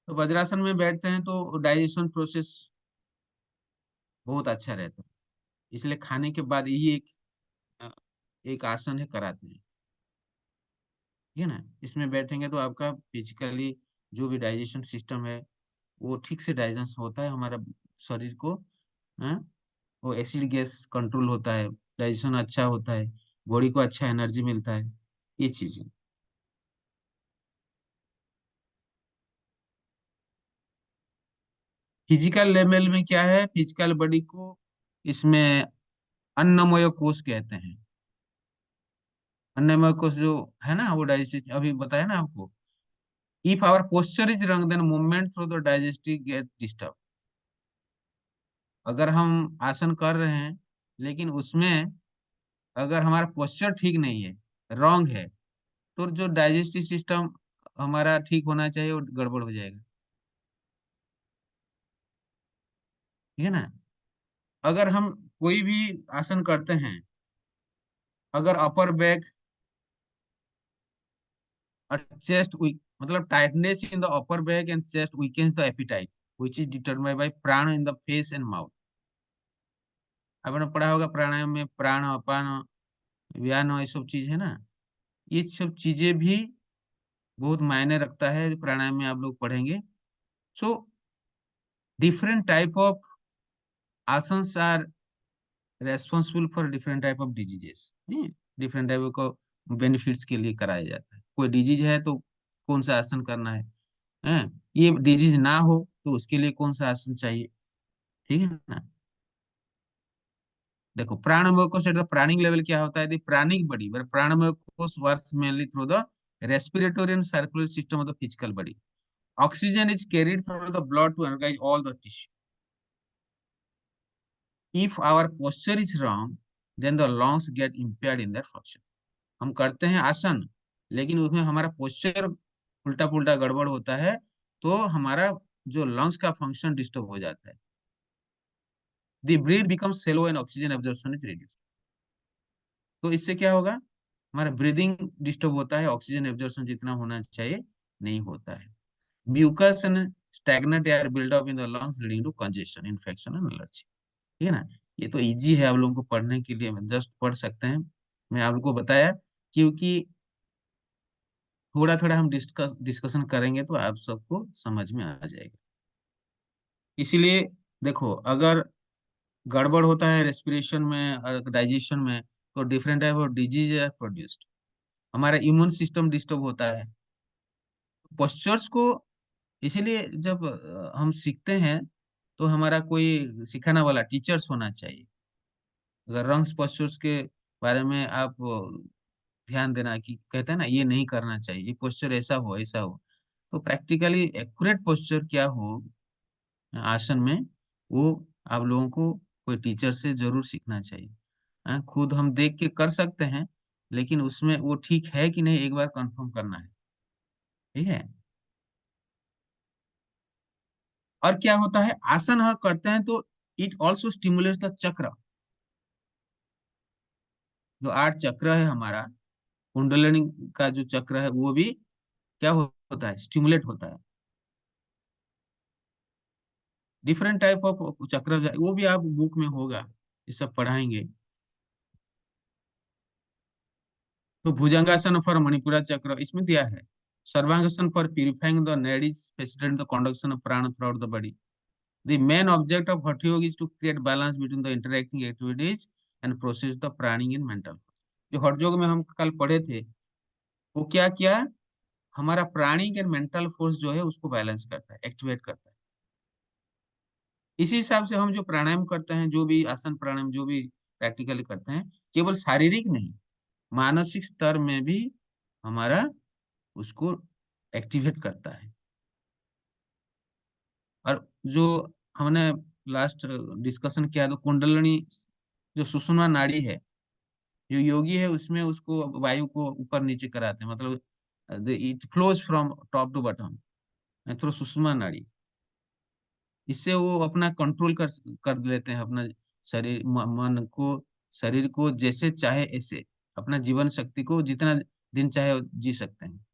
तो वज्रासन में बैठते हैं तो डाइजेशन प्रोसेस बहुत अच्छा रहता है, इसलिए खाने के बाद ये अ, एक आसन है कराते हैं, ठीक है ना। इसमें बैठेंगे तो आपका फिजिकली जो भी डाइजेशन सिस्टम है वो ठीक से डाइजेशन होता है, हमारा शरीर को, हाँ, वो एसिड गैस कंट्रोल होता है, डाइजेशन अच्छा होता है, बॉडी को अच्छा एनर्जी मिलता है, ये चीजें। फिजिकल लेवल में क्या है, फिजिकल बॉडी को इसमें अन्नमय कोश कहते हैं। अन्नमय कोश जो है ना वो डाइजेस्ट अभी बताया ना आपको। If our posture is wrong then movement through the digestive get disturb. अगर हम आसन कर रहे हैं लेकिन उसमें अगर हमारा पोस्चर ठीक नहीं है, रॉन्ग है, तो जो डाइजेस्टिव सिस्टम हमारा ठीक होना चाहिए वो गड़बड़ हो जाएगा, ठीक है ना। अगर हम कोई भी आसन करते हैं, अगर अपर बैक और चेस्ट वीक, मतलब tightness in the upper back and chest weakens the appetite which is determined by prana in the face and mouth. आपने पढ़ा होगा प्राणायाम में प्राण अपान व्यान ये सब चीज है ना, ये सब चीजें भी बहुत मायने रखता है प्राणायाम में, आप लोग पढ़ेंगे। So different type of asanas are responsible for different type of diseases. Different type को बेनिफिट्स के लिए कराया जाता है। कोई डिजीज है तो कौन सा आसन करना है, ये डिजीज ना हो तो उसके लिए कौन सा आसन चाहिए, ठीक है ना। देखो प्राणमय कोश एट द प्राणिक लेवल क्या होता है, प्राणिक body pranamaya kosha works mainly through the respiratory and circular system of the physical body. Oxygen is carried through the blood to energize all the tissue. If our posture is wrong then the lungs get impaired in their function। हम करते हैं आसन लेकिन उसमें हमारा posture उल्टा पुल्टा गड़बड़ होता है तो हमारा जो लंग्स का फंक्शन डिस्टर्ब हो जाता है। The breath becomes shallow and oxygen absorption is reduced। तो इससे क्या होगा, हमारा ब्रीदिंग डिस्टर्ब होता है, ऑक्सीजन एब्जॉर्प्शन जितना होना चाहिए नहीं होता है। Mucus and stagnant air build up in the lungs leading to congestion, infection and allergy. ठीक है ना। ये तो इजी है आप लोगों को पढ़ने के लिए, जस्ट पढ़ सकते हैं। मैं आप लोगों को बताया क्योंकि थोड़ा थोड़ा हम डिस्कशन करेंगे तो आप सबको समझ में आ जाएगा। इसीलिए देखो, अगर गड़बड़ होता है रेस्पिरेशन में और डाइजेशन में, तो डिफरेंट टाइप ऑफ डिजीज है प्रोड्यूस्ड। हमारा इम्यून सिस्टम डिस्टर्ब होता है। पोस्चर्स को, इसीलिए जब हम सीखते हैं तो हमारा कोई सिखाने वाला टीचर्स होना चाहिए। अगर रंग्स पोस्चर्स के बारे में आप ध्यान देना कि कहते हैं ना ये नहीं करना चाहिए, ये पोस्चर ऐसा हो ऐसा हो, तो प्रैक्टिकली एक्यूरेट पोस्चर क्या हो आसन में, वो आप लोगों को कोई टीचर से जरूर सीखना चाहिए। खुद हम देख के कर सकते हैं, लेकिन उसमें वो ठीक है कि नहीं एक बार कंफर्म करना है। ठीक है। और क्या होता है, आसन हम करते हैं तो इट ऑल्सो स्टिमुलेट्स द चक्र। जो 8 चक्र है हमारा, कुंडलिनी का जो चक्र है वो भी क्या होता है, स्टिमुलेट होता है। डिफरेंट टाइप ऑफ चक्र, वो भी आप बुक में होगा, ये सब पढ़ाएंगे। तो भुजंगासन फॉर मणिपुरा चक्र इसमें दिया है। Sarvangasana for purifying the nadis facilitate the conduction of prana throughout the body. The main object of hatha yoga is to create balance between the interacting activities and process the pranic in mental. जो हठ योग में हम कल पढ़े थे, वो क्या किया, हमारा प्राणिक एंड मेंटल फोर्स जो है उसको बैलेंस करता है, एक्टिवेट करता है। इसी हिसाब से हम जो प्राणायाम करते हैं, जो भी आसन प्राणायाम जो भी प्रैक्टिकली करते हैं, केवल शारीरिक नहीं, मानसिक स्तर में भी हमारा उसको एक्टिवेट करता है। और जो हमने लास्ट डिस्कशन किया, तो कुंडलिनी जो सुषुम्ना नाड़ी है, जो योगी है उसमें उसको वायु को ऊपर नीचे कराते हैं, मतलब it flows from top to bottom through sushumna nadi. इससे वो अपना कंट्रोल कर लेते हैं अपना शरीर मन को, शरीर को जैसे चाहे ऐसे अपना जीवन शक्ति को जितना दिन चाहे जी सकते हैं।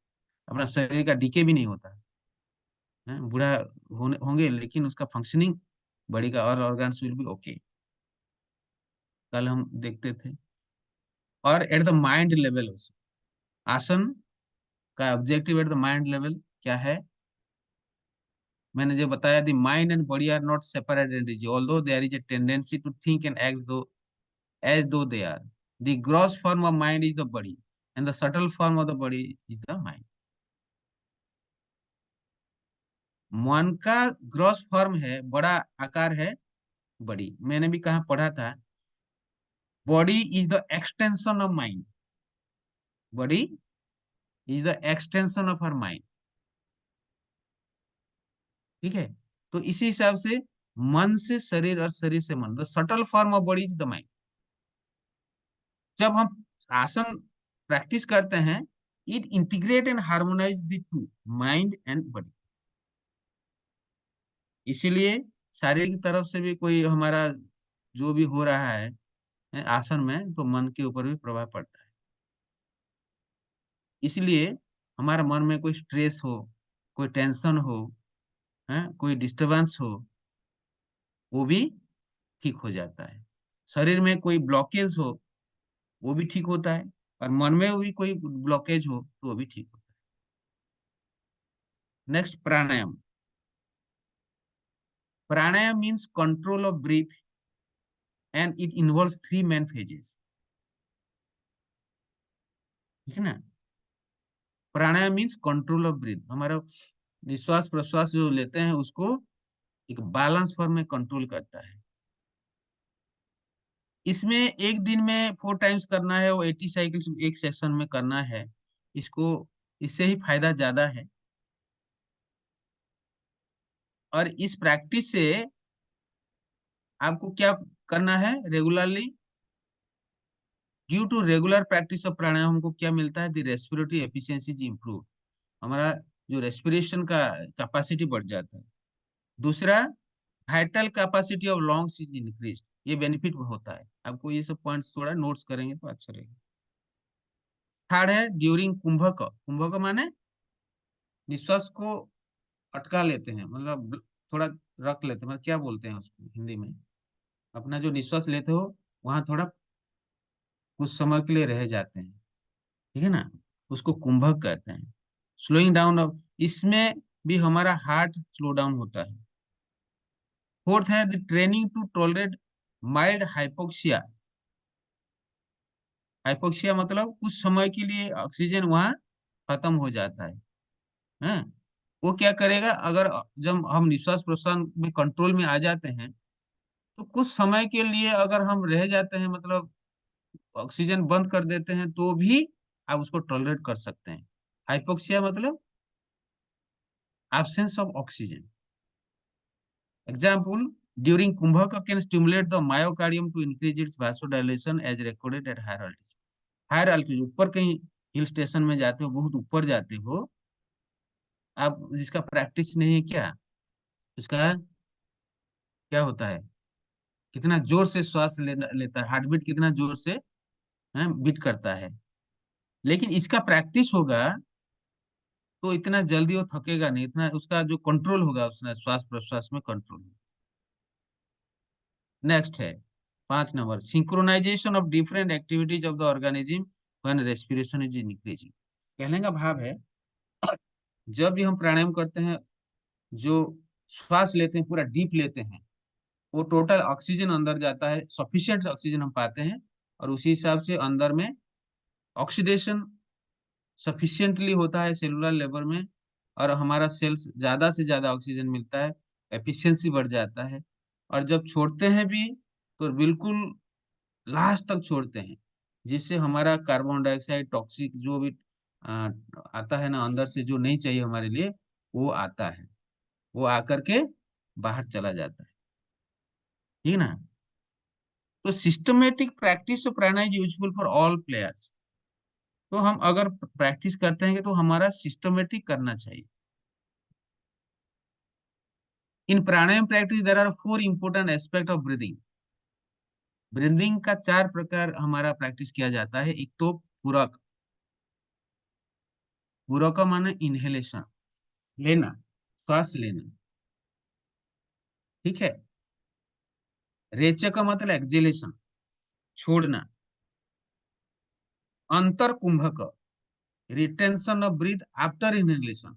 अपना शरीर का डीके भी नहीं होता है, बूढ़ा होंगे लेकिन उसका फंक्शनिंग बॉडी का और ऑर्गन्स विल बी ओके। कल हम देखते थे। और eight the mind level asana का objective at the mind level क्या है, मैंने जो बताया, the mind and body are not separate entity although there is a tendency to think and act though as though they are. The gross form of mind is the body, and the subtle form of the body is the mind. मन का gross form है, बड़ा आकार है body. मैंने भी कहा पढ़ा था, body is the extension of mind. Body is the extension of her mind. ठीक है। तो इसी हिसाब से मन से शरीर और शरीर से मन, the subtle form of body is the mind. जब हम आसन प्रैक्टिस करते हैं, it integrate and harmonise the two, mind and body. इसीलिए शारीरिक तरफ से भी कोई हमारा जो भी हो रहा है आसन में, तो मन के ऊपर भी प्रभाव पड़ता है। इसलिए हमारा मन में कोई स्ट्रेस हो, कोई टेंशन हो, कोई डिस्टरबेंस हो, वो भी ठीक हो जाता है। शरीर में कोई ब्लॉकेज हो, वो भी ठीक होता है। और मन में भी कोई ब्लॉकेज हो तो वो भी ठीक होता है। Next, pranayama. Pranayama means control of breath and it involves 3 main phases. ठीक है ना। प्राणायाम मीन्स कंट्रोल ऑफ ब्रीथ, हमारा निश्वास प्रश्वास जो लेते हैं उसको एक बैलेंस फॉर्म में कंट्रोल करता है। इसमें एक दिन में 4 टाइम्स करना है, वो 80 साइकिल्स एक सेशन में करना है इसको। इससे ही फायदा ज्यादा है। और इस प्रैक्टिस से आपको क्या करना है, regularly, due to regular practice of pranayama हमको क्या मिलता है, the respiratory efficiency is improve. हमारा जो रेस्पिरेशन का कैपेसिटी बढ़ जाता है। दूसरा, vital capacity of lungs is increase. ये बेनिफिट होता है। आपको ये सब पॉइंट्स थोड़ा नोट्स करेंगे तो अच्छा रहेगा। थर्ड है ड्यूरिंग कुंभक। कुंभक माने निश्वास को अटका लेते हैं, मतलब थोड़ा रख लेते हैं, मतलब क्या बोलते हैं उसको हिंदी में, अपना जो निश्वास लेते हो वहां थोड़ा कुछ समय के लिए रह जाते हैं, ठीक है ना, उसको कुंभक कहते हैं। स्लोइंग डाउन ऑफ, इसमें भी हमारा हार्ट स्लो डाउन होता है। फोर्थ है the training to tolerate mild hypoxia. Hypoxia मतलब कुछ समय के लिए ऑक्सीजन वहां खत्म हो जाता है। वो क्या करेगा, अगर जब हम निश्वास प्रश्वास में कंट्रोल में आ जाते हैं तो कुछ समय के लिए अगर हम रह जाते हैं, मतलब ऑक्सीजन बंद कर देते हैं, तो भी आप उसको टॉलरेट कर सकते हैं। हाइपोक्सिया मतलब absence of oxygen. Example, during Kumbhaka can stimulate the myocardium to increase its vasodilation as recorded at higher altitude. Higher altitude, ऊपर कहीं हिल स्टेशन में जाते हो, बहुत ऊपर जाते हो आप, जिसका प्रैक्टिस नहीं है क्या, उसका क्या होता है, कितना जोर से श्वास लेता है, हार्ट बीट कितना जोर से बीट करता है। लेकिन इसका प्रैक्टिस होगा तो इतना जल्दी वो थकेगा नहीं, इतना उसका जो कंट्रोल होगा उसने श्वास प्रश्वास में कंट्रोल। नेक्स्ट है 5 number, synchronization of different activities of the organism when respiration is increasing. कहने का भाव है, जब भी हम प्राणायाम करते हैं, जो श्वास लेते हैं पूरा डीप लेते हैं, वो टोटल ऑक्सीजन अंदर जाता है, सफिशिएंट ऑक्सीजन हम पाते हैं, और उसी हिसाब से अंदर में ऑक्सीडेशन सफिशिएंटली होता है सेलुलर लेवल में, और हमारा सेल्स ज्यादा से ज्यादा ऑक्सीजन मिलता है, एफिशिएंसी बढ़ जाता है। और जब छोड़ते हैं भी तो बिल्कुल लास्ट तक छोड़ते हैं, जिससे हमारा कार्बन डाइऑक्साइड टॉक्सिक जो भी आ, आता है ना अंदर से, जो नहीं चाहिए हमारे लिए, वो आता है, वो आकर के बाहर चला जाता है, ठीक है ना। तो systematic practice of pranayama is useful for all players. तो हम अगर प्रैक्टिस करते हैं तो हमारा सिस्टमेटिक करना चाहिए। In pranayama practice there are 4 important aspect of breathing. Breathing का 4 प्रकार हमारा प्रैक्टिस किया जाता है। एक तो पूरक, पूरक माने इनहेलेशन, लेना, श्वास लेना, ठीक है। रेचक का मतलब एक्जेलेशन, छोड़ना। अंतर कुंभक, retention of breath after inhalation.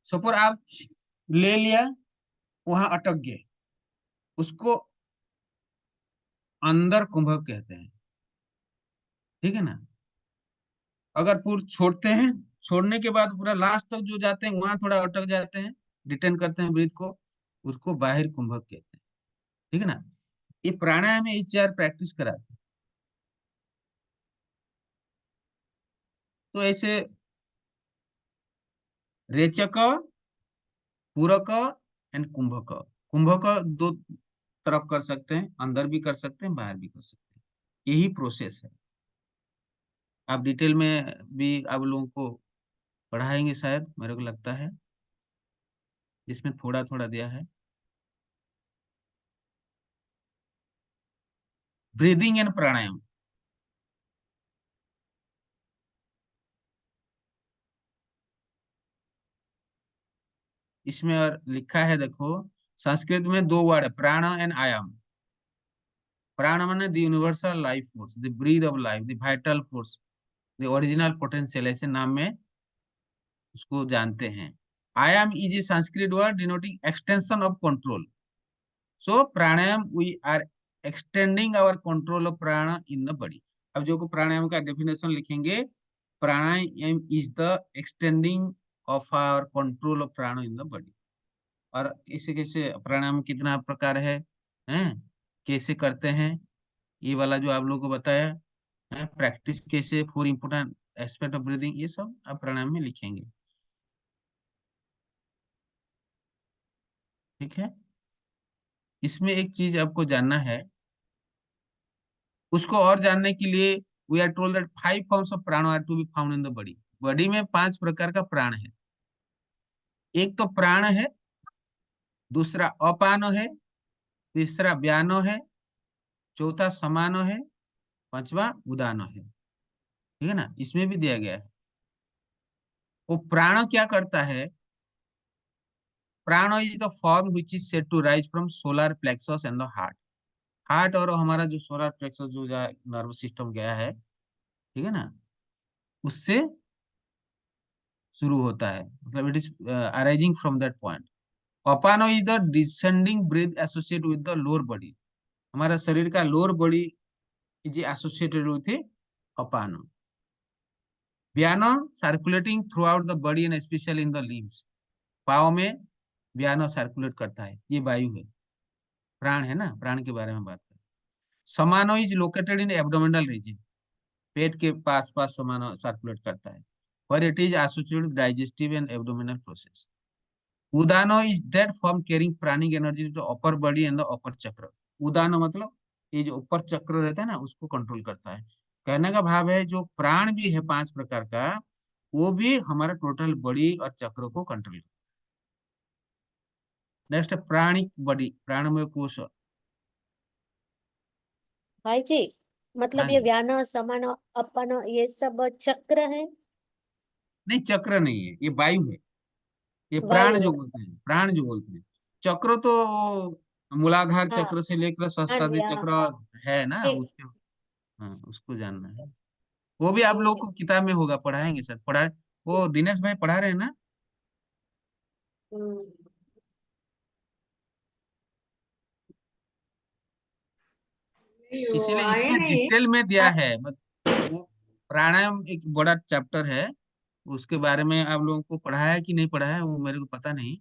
Suppose आप ले लिया, वहां अटक गए, उसको अंदर कुंभक कहते हैं, ठीक है ना। अगर पूरा छोड़ते हैं, छोड़ने के बाद पूरा लास्ट तक जो जाते हैं वहां थोड़ा अटक जाते हैं, रिटेन करते हैं ब्रीथ को, उसको बाहिर कुंभक कहते हैं, ठीक है ना। ये प्राणायाम में ये 4 प्रैक्टिस कराते हैं। तो ऐसे रेचक, पूरक एंड कुंभक। कुंभक 2 तरफ कर सकते हैं, अंदर भी कर सकते हैं, बाहर भी कर सकते हैं, यही प्रोसेस है। आप डिटेल में भी आप लोगों को पढ़ाएंगे शायद, मेरे को लगता है इसमें थोड़ा थोड़ा दिया है। ब्रीदिंग एंड प्राणायाम, इसमें और लिखा है देखो, संस्कृत में 2 वर्ड है, प्राण एंड आयाम। प्राण माने the universal life force, the breath of life, the vital force, the original potential, ऐसे नाम में उसको जानते हैं। Ayama is a Sanskrit word denoting extension of control. So pranayama we are extending our control of prana in the body. अब जो प्राणायाम का definition लिखेंगे, pranayama is the extending of our control of prana in the body. और कैसे कैसे प्राणायाम कितना प्रकार हैं, कैसे करते हैं, ये वाला जो आप लोगों को बताया है, प्रैक्टिस कैसे, 4 इंपोर्टेंट एस्पेक्ट ऑफ ब्रीदिंग, ये सब आप प्राणायाम में लिखेंगे, ठीक है। इसमें एक चीज आपको जानना है, उसको और जानने के लिए we are told that 5 forms of prana are to be found in the body. Body में 5 प्रकार का प्राण है। एक तो प्राण है, दूसरा अपानो है, तीसरा व्यानो है, चौथा समानो है, पांचवा उदानो है। ठीक है ना, इसमें भी दिया गया है। वो प्राण क्या करता है? Prana is the form which is said to rise from solar plexus and the heart. Heart और हमारा जो सोलर प्लेक्सस जो नर्वस सिस्टम गया है, ठीक है ना, उससे शुरू होता है, मतलब it is arising from that point. Apana is the descending breath associate with the lower body. हमारा शरीर का lower body is associated with apana. Vyana circulating throughout the body and specially in the limbs. पाव में व्यानो सर्कुलेट करता है, ये वायु है, प्राण है ना, प्राण के बारे में बात करें। Samana is located in abdominal region. पेट के पास पास समानो सर्कुलेट करता है, पर it is associated digestive and abdominal process. Udana is that form carrying pranic energy to upper body and the upper chakra. Udana मतलब ये जो ऊपर चक्र रहता है ना, उसको कंट्रोल करता है। कहने का भाव है जो प्राण भी है 5 प्रकार का, वो भी हमारा टोटल बॉडी और चक्र को कंट्रोल। नेक्स्ट प्राणिक बॉडी, प्राणमय कोश। भाई जी, हाँ मतलब ये जी। व्यान समान अपन ये सब चक्र है? नहीं, चक्र नहीं है, ये वायु है। ये प्राण वायु जो है। बोलते हैं, प्राण जो बोलते हैं। चक्र तो वो मूलाधार हाँ। चक्र से लेकर हाँ जी, सहस्त्रार हाँ। चक्र है ना, ठीक। उसके, हाँ, उसको जानना है। वो भी आप ठीक लोग है। को किताब में होगा, पढ़ाएंगे सर, पढ़ाए। वो दिनेश भाई पढ़ा रहे हैं ना। हम्म। नहीं वो इसीलिए आए इसमें नहीं। डिटेल में दिया आप। है, वो प्राणायाम एक बड़ा चैप्टर है, उसके बारे में आप लोगों को पढ़ाया है कि नहीं पढ़ाया है वो मेरे को पता नहीं,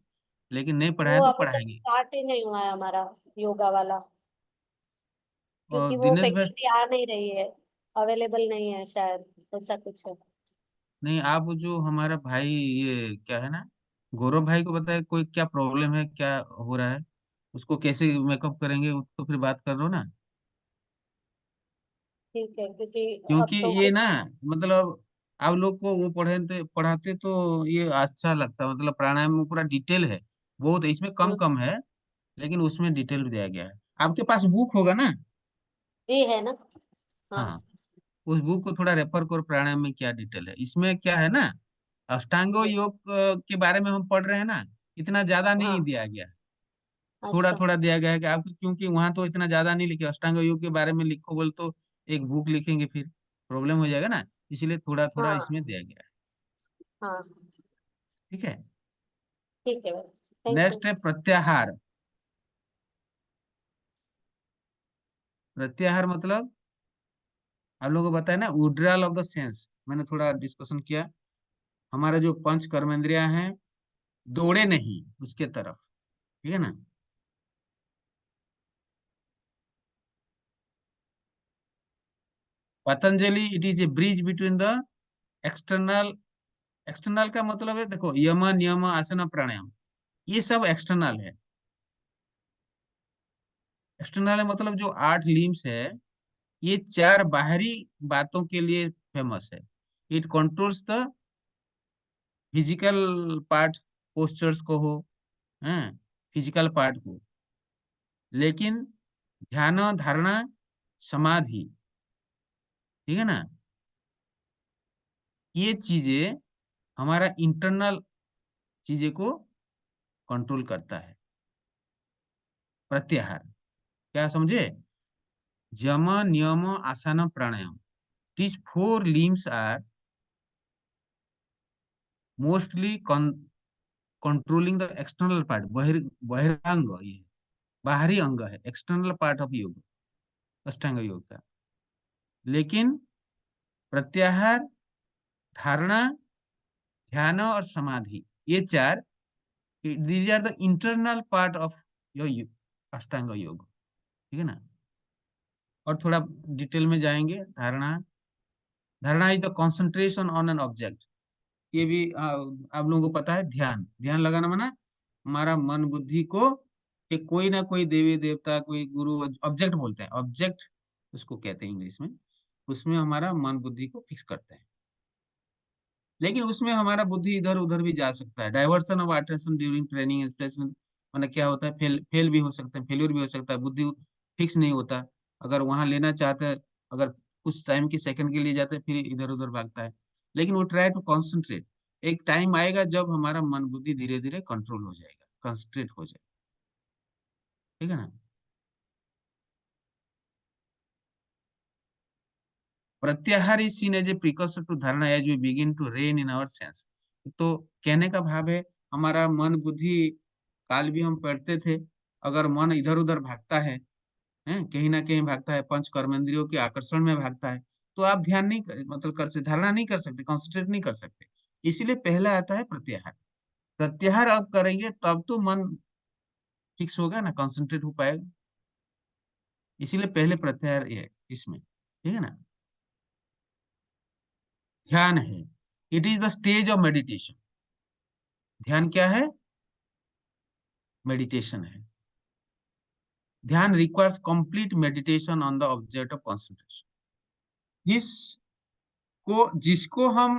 लेकिन नहीं वो पढ़ाया तो अभी तक पढ़ाएंगे। स्टार्ट ही नहीं हुआ है हमारा योगा वाला, और क्योंकि वो दिनेश भाई, फैकल्टी आ नहीं रही है, अवेलेबल नहीं है शायद, ऐसा कुछ है। नहीं आप जो हमारा भाई ये क्या है ना, गौरव भाई को बताए कोई क्या प्रॉब्लम है, क्या हो रहा है, उसको कैसे मेकअप करेंगे, उसको फिर बात कर लो ना। ठीक है, क्योंकि क्योंकि अब तो ये ना, मतलब आप लोग को वो पढ़ाते तो ये अच्छा लगता, मतलब प्राणायाम में पूरा डिटेल है, बहुत है, इसमें कम हम्म, कम है, लेकिन उसमें डिटेल भी दिया गया है। आपके पास बुक होगा ना। जी है ना। हाँ। हाँ, उस बुक को थोड़ा रेफर करो, प्राणायाम में क्या डिटेल है, इसमें क्या है ना, अष्टांगो जी। योग के बारे में हम पढ़ रहे हैं ना, इतना ज्यादा नहीं हाँ। दिया गया है, थोड़ा अच्छा। थोड़ा दिया गया है कि आपको, क्योंकि वहां तो इतना ज्यादा नहीं लिखे, अष्टांग योग के बारे में लिखो बोल तो एक बुक लिखेंगे फिर प्रॉब्लम हो जाएगा ना, इसलिए थोड़ा थोड़ा हाँ। इसमें दिया गया है। हाँ। ठीक है। ठीक है भाई। Thank you. नेक्स्ट है प्रत्याहार। प्रत्याहार मतलब आप लोगों को बताया ना, विड्रॉल ऑफ द सेंस, मैंने थोड़ा डिस्कशन किया। हमारे जो पंच कर्मेंद्रियां हैं, दौड़े नहीं उसके तरफ, ठीक है ना। Patanjali it is a bridge between the external. External का मतलब है, देखो यम नियम आसन प्राणायाम, ये सब एक्सटर्नल है। एक्सटर्नल मतलब जो 8 लिम्स है, ये 4 बाहरी बातों के लिए फेमस है। It controls the physical part, postures को हो, हैं, फिजिकल पार्ट को। लेकिन ध्यान, धारणा, समाधि, ठीक है ना, ये चीजें हमारा इंटरनल चीजें को कंट्रोल करता है। प्रत्याहार क्या समझे? यम नियम आसन प्राणायाम, these 4 limbs are mostly controlling the external part, बहिरंग, ये बाहरी अंग है, एक्सटर्नल पार्ट ऑफ योग, अष्टांग योग का। लेकिन प्रत्याहार, धारणा, ध्यान और समाधि, ये 4, these are the internal part of your Ashtanga yoga, ठीक है ना। और थोड़ा डिटेल में जाएंगे। धारणा, धारणा is the concentration on an object. ये भी आप लोगों को पता है, ध्यान, ध्यान लगाना माना हमारा मन बुद्धि को, कि कोई ना कोई देवी देवता, कोई गुरु, ऑब्जेक्ट बोलते हैं, ऑब्जेक्ट उसको कहते हैं इंग्लिश में, उसमें हमारा मन बुद्धि को फिक्स करते हैं। लेकिन उसमें हमारा बुद्धि इधर उधर भी जा सकता है, diversion of attention during training special, मैंने क्या होता है, फेल भी हो सकता है, फेल्यूर भी हो सकता है, बुद्धि फिक्स नहीं होता। अगर वहां लेना चाहते हैं, अगर कुछ टाइम के सेकंड के लिए जाता है, फिर इधर उधर भागता है, लेकिन वो ट्राई टू कॉन्सेंट्रेट। एक टाइम आएगा जब हमारा मन बुद्धि धीरे धीरे कंट्रोल हो जाएगा, कंसंट्रेट हो जाएगा, ठीक है ना। Pratyahara is seen as a precaution to dharana as we begin to rein in our sense. तो कहने का भाव है, हमारा मन बुद्धि, काल भी हम पढ़ते थे, अगर मन इधर उधर भागता है, कहीं ना कहीं भागता है, पंच कर्मेंद्रियों के आकर्षण में भागता है, तो आप ध्यान नहीं मतलब कर सकते, धारणा नहीं कर सकते, कॉन्सेंट्रेट नहीं कर सकते। इसीलिए पहला आता है प्रत्याहार। प्रत्याहार अब करेंगे तब तो मन फिक्स होगा ना, कंसंट्रेट हो पाएगा। इसीलिए पहले प्रत्याहार ये है इसमें, ठीक है ना। ध्यान है, it is the stage of meditation. ध्यान क्या है? मेडिटेशन है। ध्यान requires complete meditation on the object of concentration. जिसको हम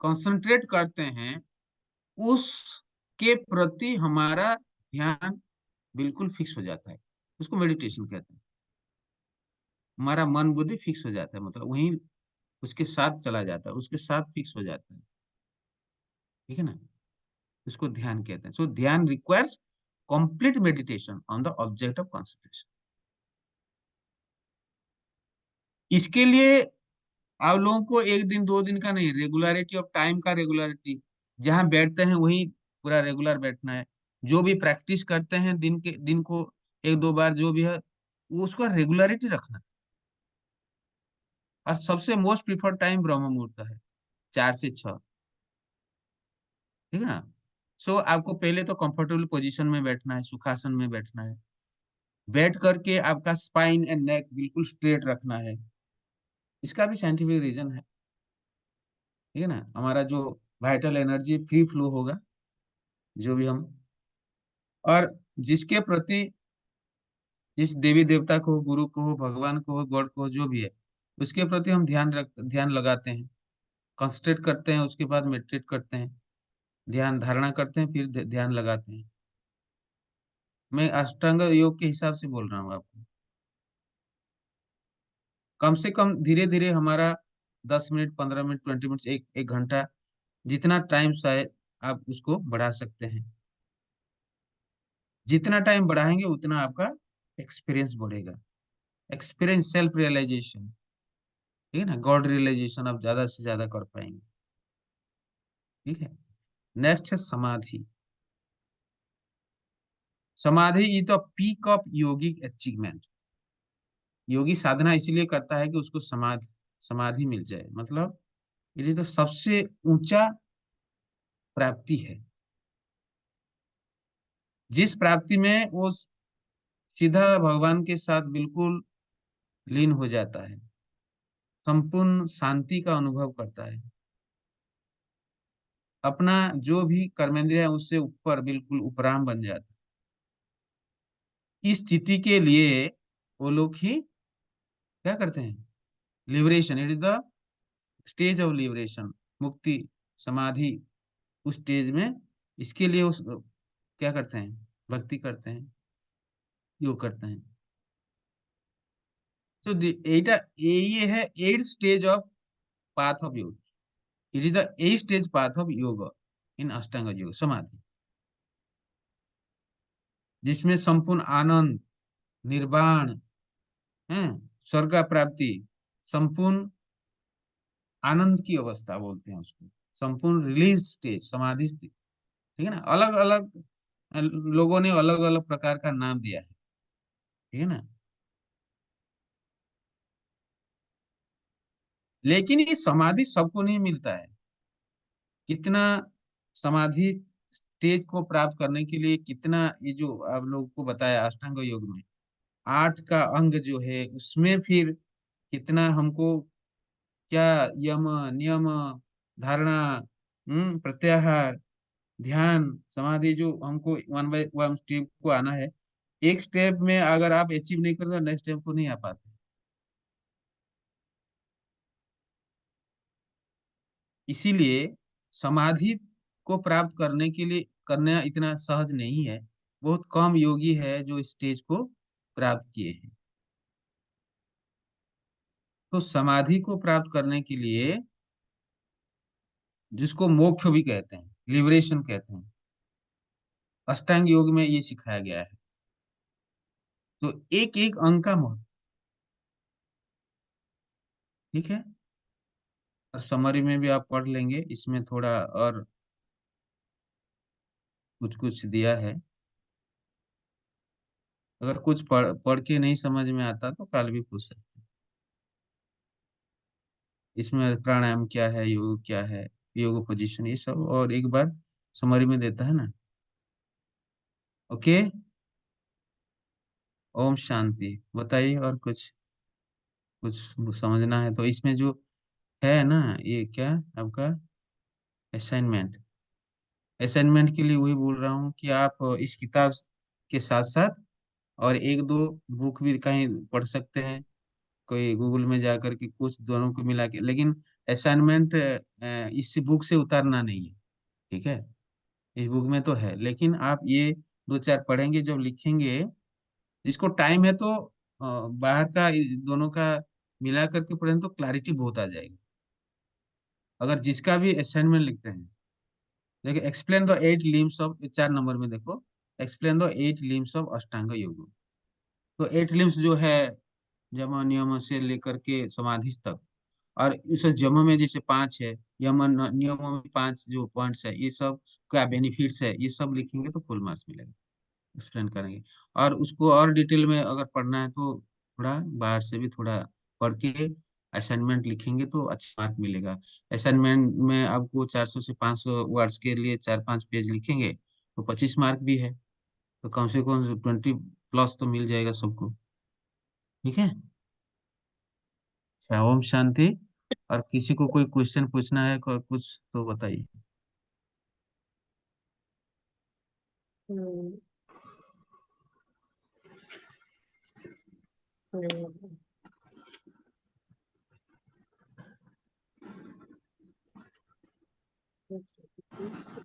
कंसंट्रेट करते हैं, उसके प्रति हमारा ध्यान बिल्कुल फिक्स हो जाता है, उसको मेडिटेशन कहते हैं। हमारा मन बुद्धि फिक्स हो जाता है, मतलब वहीं उसके साथ चला जाता है, उसके साथ फिक्स हो जाता है, ठीक है ना। इसको ध्यान कहते हैं। सो ध्यान requires complete meditation on the object of concentration. इसके लिए आप लोगों को एक दिन दो दिन का नहीं, रेगुलरिटी ऑफ टाइम का, रेगुलरिटी जहां बैठते हैं वही पूरा रेगुलर बैठना है। जो भी प्रैक्टिस करते हैं दिन को एक दो बार जो भी है, वो उसका रेगुलरिटी रखना। और सबसे मोस्ट प्रिफर्ड टाइम ब्रह्म मुहूर्त है, 4 से 6, ठीक है ना। सो आपको पहले तो कंफर्टेबल पोजीशन में बैठना है, सुखासन में बैठना है। बैठ करके आपका स्पाइन एंड नेक बिल्कुल स्ट्रेट रखना है। इसका भी साइंटिफिक रीजन है, ठीक है ना। हमारा जो वाइटल एनर्जी फ्री फ्लो होगा, जो भी हम, और जिसके प्रति, जिस देवी देवता को हो, गुरु को हो, भगवान को हो, गॉड को हो, जो भी है, उसके प्रति हम ध्यान लगाते हैं, कंसंट्रेट करते हैं, उसके बाद मेडिटेट करते हैं, ध्यान धारणा करते हैं, फिर ध्यान लगाते हैं। मैं अष्टांग योग के हिसाब से बोल रहा हूँ आपको। कम से कम धीरे धीरे हमारा 10 मिनट, 15 मिनट, 20 मिनट, एक घंटा, जितना टाइम शायद आप उसको बढ़ा सकते हैं। जितना टाइम बढ़ाएंगे उतना आपका एक्सपीरियंस बढ़ेगा। एक्सपीरियंस, सेल्फ रियलाइजेशन, ठीक है ना, गॉड रियलाइजेशन आप ज्यादा से ज्यादा कर पाएंगे, ठीक है। नेक्स्ट है samadhi. Samadhi is the peak of yogic achievement. योगी साधना इसलिए करता है कि उसको समाधि समाधि मिल जाए, मतलब इट इज द सबसे ऊंचा प्राप्ति है, जिस प्राप्ति में वो सीधा भगवान के साथ बिल्कुल लीन हो जाता है, संपूर्ण शांति का अनुभव करता है, अपना जो भी कर्मेंद्रिय है उससे ऊपर बिल्कुल उपराम बन जाता है। इस स्थिति के लिए वो लोग ही क्या करते हैं? Liberation, it is the stage of liberation, मुक्ति, समाधि, उस स्टेज में, इसके लिए उस क्या करते हैं? भक्ति करते हैं, योग करते हैं। तो এইটা ये है 8th stage of path of yoga. It is the 8th stage path of yoga in अष्टांग योग समाधि, जिसमें संपूर्ण आनंद, निर्वाण है, स्वर्ग प्राप्ति, संपूर्ण आनंद की अवस्था बोलते हैं उसको, संपूर्ण रिलीज स्टेज, समाधि स्थिति, ठीक है ना। अलग अलग लोगों ने अलग अलग प्रकार का नाम दिया है, ठीक है ना। लेकिन ये समाधि सबको नहीं मिलता है। कितना समाधि स्टेज को प्राप्त करने के लिए कितना, ये जो आप लोगों को बताया अष्टांग योग में 8 का अंग जो है, उसमें फिर कितना हमको क्या यम नियम, धारणा, प्रत्याहार, ध्यान, समाधि, जो हमको 1 बाय 1 स्टेप को आना है। एक स्टेप में अगर आप अचीव नहीं करते, नेक्स्ट स्टेप को नहीं आ पाते। इसीलिए समाधि को प्राप्त करने के लिए करना इतना सहज नहीं है। बहुत कम योगी है जो इस स्टेज को प्राप्त किए हैं। तो समाधि को प्राप्त करने के लिए, जिसको मोक्ष भी कहते हैं, लिबरेशन कहते हैं, अष्टांग योग में ये सिखाया गया है। तो एक एक अंग का महत्व, ठीक है। और समरी में भी आप पढ़ लेंगे, इसमें थोड़ा और कुछ कुछ दिया है। अगर कुछ पढ़ के नहीं समझ में आता तो कल भी पूछ सकते हैं। इसमें प्राणायाम क्या है, योग क्या है, योग पोजीशन, ये सब और एक बार समरी में देता है ना। ओके, ओम शांति। बताइए और कुछ समझना है तो इसमें जो है ना, ये क्या आपका असाइनमेंट, असाइनमेंट के लिए वही बोल रहा हूँ कि आप इस किताब के साथ साथ और एक दो बुक भी कहीं पढ़ सकते हैं, कोई गूगल में जा करके कुछ दोनों को मिला के, लेकिन असाइनमेंट इस बुक से उतारना नहीं है, ठीक है। इस बुक में तो है, लेकिन आप ये दो चार पढ़ेंगे जब लिखेंगे, जिसको टाइम है तो बाहर का दोनों का मिला करके पढ़ें तो क्लैरिटी बहुत आ जाएगी। अगर जिसका भी असाइनमेंट लिखते हैं, देखिए explain the 8 limbs of, 4 number में देखो, एक्सप्लेन द 8 लिम्स ऑफ अष्टांग योग। तो 8 लिम्स जो है, यम नियम से लेकर के समाधि तक, और इस जम में जैसे 5 है, यम नियम में 5 जो पॉइंट्स है, ये सब क्या बेनिफिट्स है, ये सब लिखेंगे तो फुल मार्क्स मिलेगा। एक्सप्लेन करेंगे, और उसको और डिटेल में अगर पढ़ना है तो थोड़ा बाहर से भी थोड़ा पढ़ के असाइनमेंट लिखेंगे तो अच्छा मार्क मिलेगा। असाइनमेंट में आपको 400 से 500 वर्ड्स के लिए 4-5 पेज लिखेंगे तो 25 मार्क भी है, तो कम से कम 20+ तो मिल जाएगा सबको, ठीक है। अच्छा, ओम शांति। और किसी को कोई क्वेश्चन पूछना है और कुछ तो बताइए। हम्म, हम्म, हम्म,